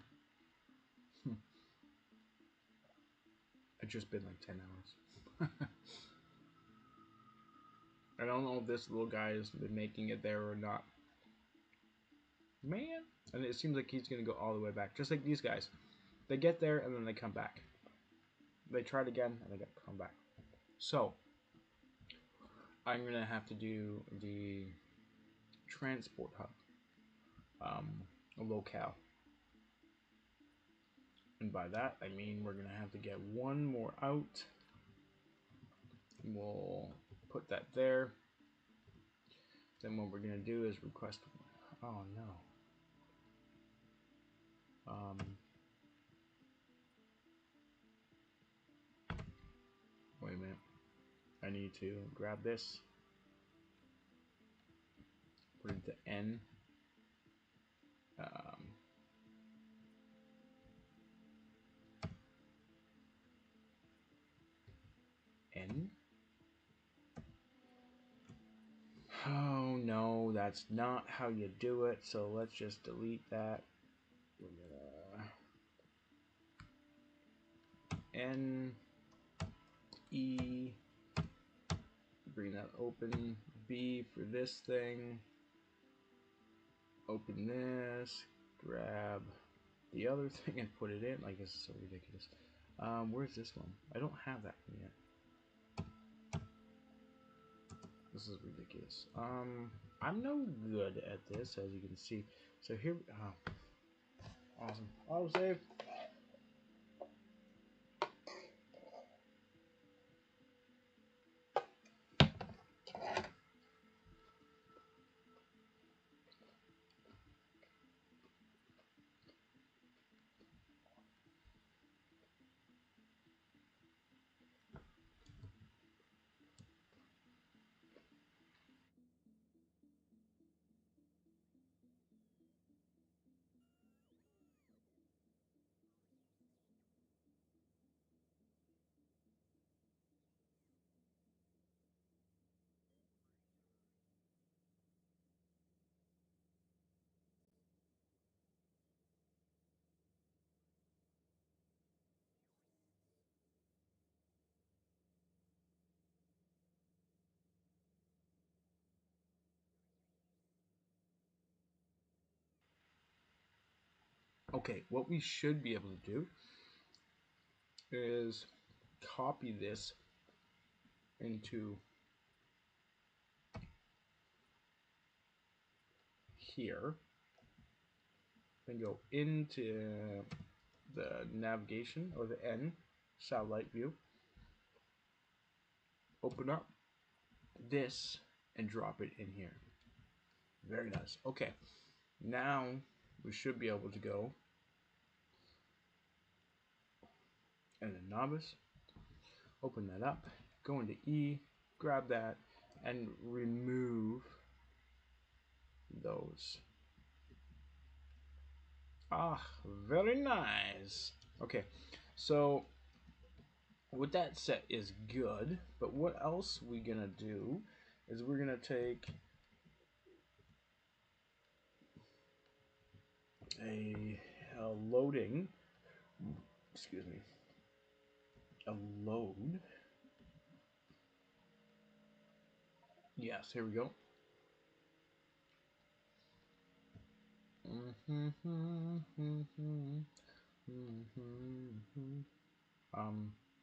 It's just been like 10 hours. I don't know if this little guy has been making it there or not. Man. And it seems like he's going to go all the way back. Just like these guys. They get there and then they come back. They try it again and they come back. So, I'm gonna have to do the transport hub, a locale. And by that, I mean we're gonna have to get one more out. We'll put that there. Then what we're gonna do is request. Oh no. Wait a minute. I need to grab this. Put it to N. N. Oh no, that's not how you do it. So let's just delete that. We're gonna N E. Bring that open. B for this thing. Open this. Grab the other thing and put it in. Like, this is so ridiculous. Where's this one? I don't have that one yet. This is ridiculous. I'm no good at this, as you can see. So here, awesome. Autosave. Okay, what we should be able to do is copy this into here, then go into the navigation or the N satellite view, open up this and drop it in here. Very nice. Okay, now we should be able to go and then Nauvis, open that up, go into E, grab that, and remove those. Ah, very nice. Okay, so what that set is good, but what else we gonna do is we're gonna take a loading, excuse me, a load. Yes, here we go.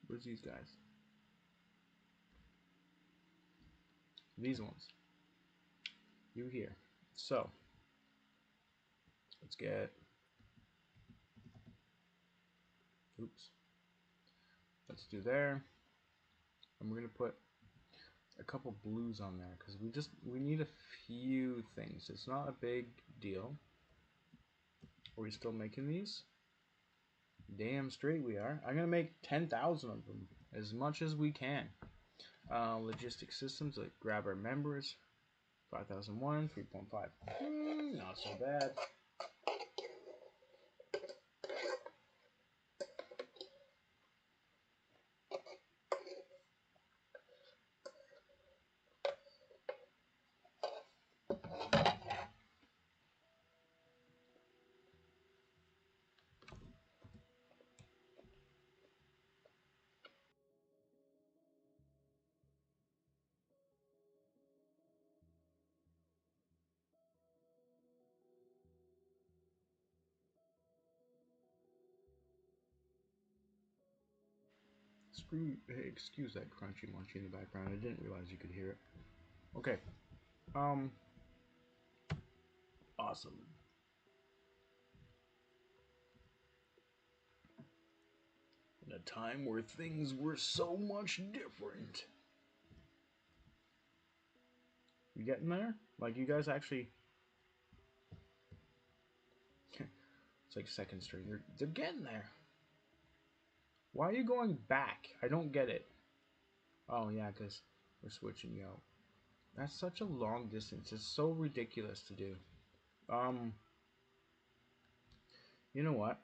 Where's these guys? These ones. You here. So, let's get, oops. Let's do there. And we're gonna put a couple blues on there because we need a few things. It's not a big deal. Are we still making these? Damn straight we are. I'm gonna make 10,000 of them, as much as we can. Logistic systems, like grab our members. 5001, 3.5. Not so bad. Excuse that crunchy munchy in the background. I didn't realize you could hear it. Okay. Um. Awesome. In a time where things were so much different. You getting there? Like you guys actually. It's like second string. They're getting there. Why are you going back? I don't get it. Oh yeah, because we're switching you out. That's such a long distance. It's so ridiculous to do. Um. You know what?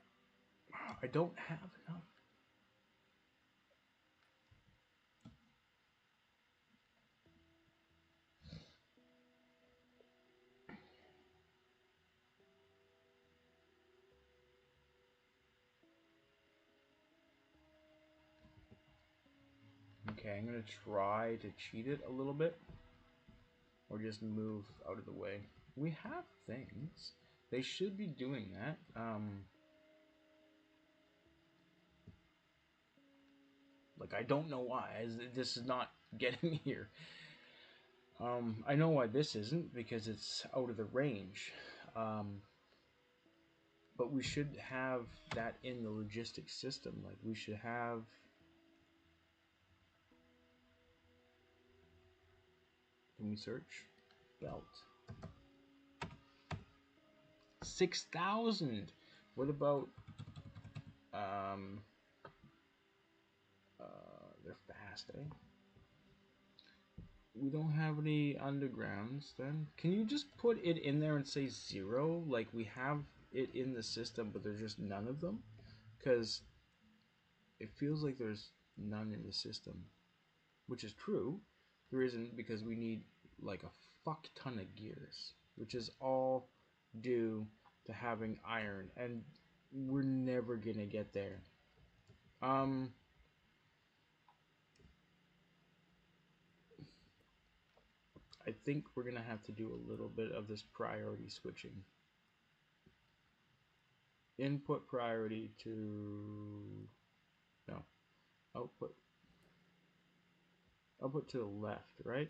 I don't have enough. Okay, I'm gonna try to cheat it a little bit, or just move out of the way. We have things. They should be doing that. Like I don't know why this is not getting here. I know why this isn't because it's out of the range. Um, but we should have that in the logistics system. Like we should have. Can we search? Belt. 6,000. What about um? They're fast, eh? We don't have any undergrounds then. Can you just put it in there and say 0? Like we have it in the system, but there's just none of them? Because it feels like there's none in the system. Which is true. There isn't because we need like a fuck ton of gears. Which is all due to having iron. And we're never gonna get there. Um, I think we're gonna have to do a little bit of this priority switching. Input priority to no output to the left, right?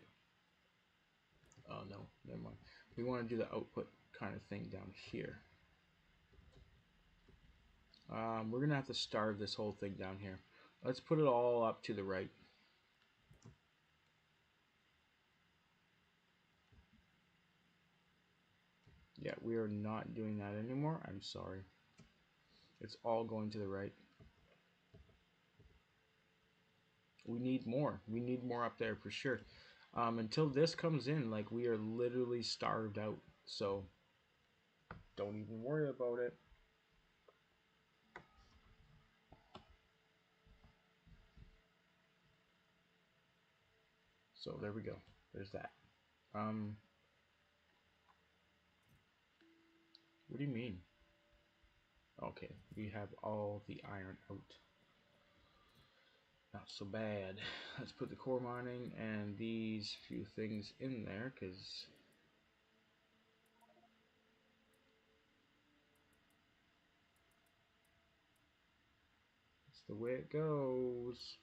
Oh no, never mind. We want to do the output kind of thing down here. We're gonna have to starve this whole thing down here. Let's put it all up to the right. Yeah, we are not doing that anymore. I'm sorry. It's all going to the right. We need more. We need more up there for sure. Until this comes in, like we are literally starved out. So don't even worry about it. So there we go. There's that. Um, what do you mean? Okay, we have all the iron out. Not so bad. Let's put the core mining and these few things in there because it's the way it goes.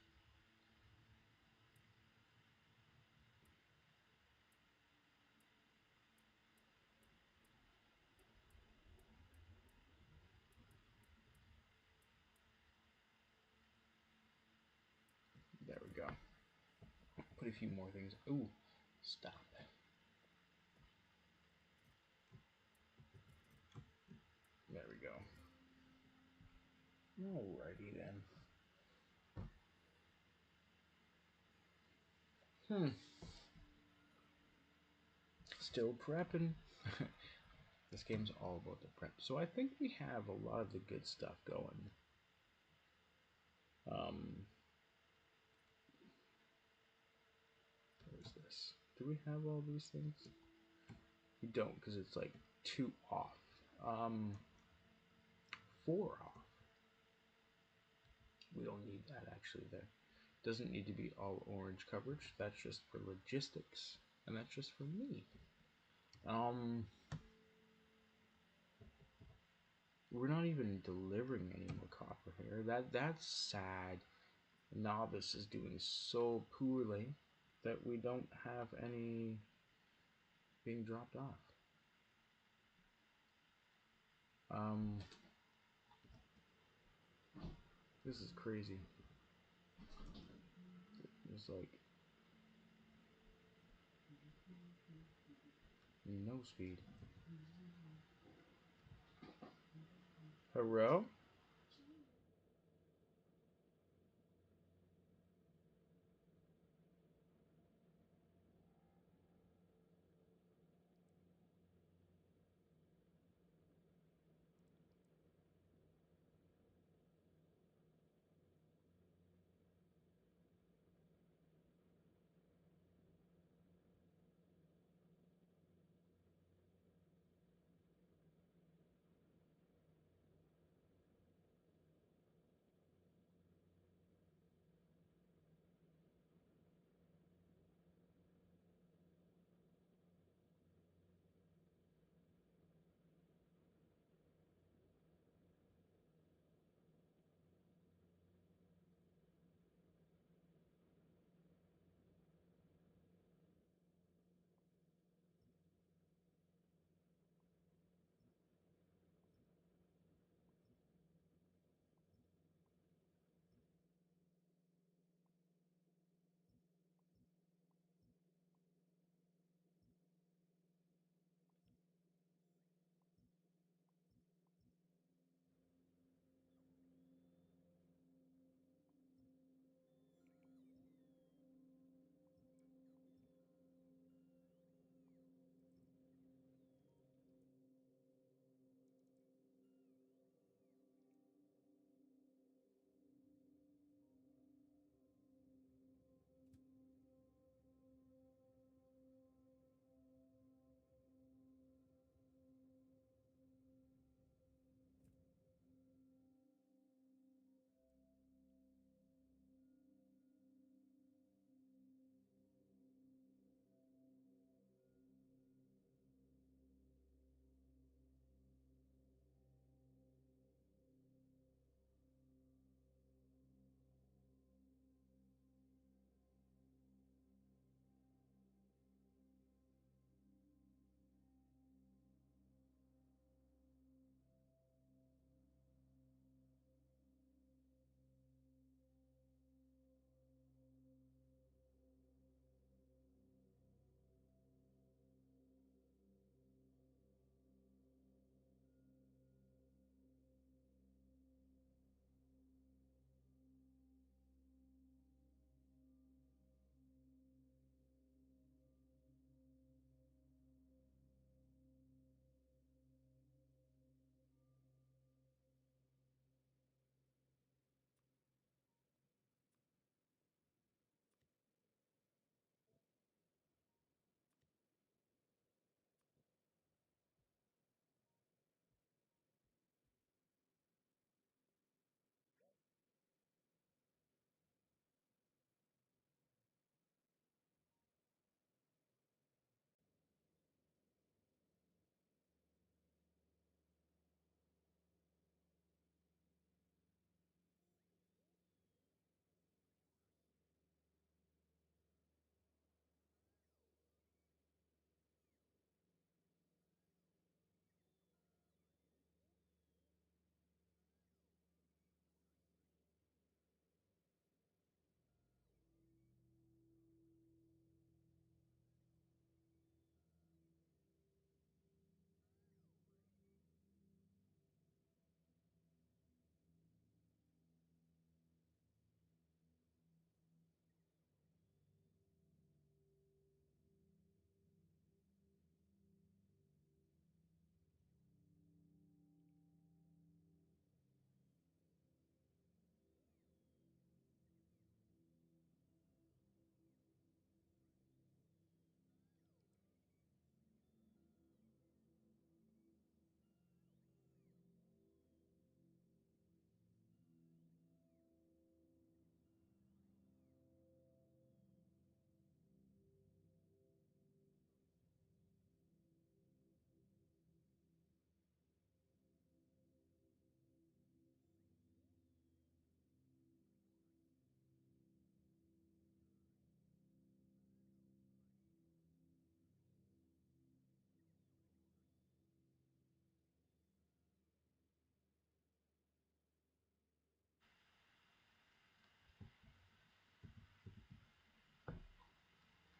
There we go. Put a few more things. Ooh, stop. There we go. Alrighty then. Still prepping. This game's all about the prep. So I think we have a lot of the good stuff going. What is this? Do we have all these things? We don't because it's like 2 off. 4 off. We don't need that actually there. Doesn't need to be all orange coverage. That's just for logistics. And that's just for me. We're not even delivering any more copper here. That's sad. Nauvis is doing so poorly. that we don't have any being dropped off. Um, this is crazy. It's like no speed. Hello?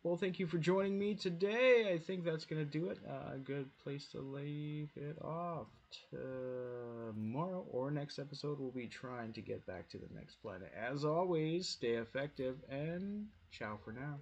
Well, thank you for joining me today. I think that's going to do it. A good place to leave it off. Tomorrow or next episode, we'll be trying to get back to the next planet. As always, stay effective and ciao for now.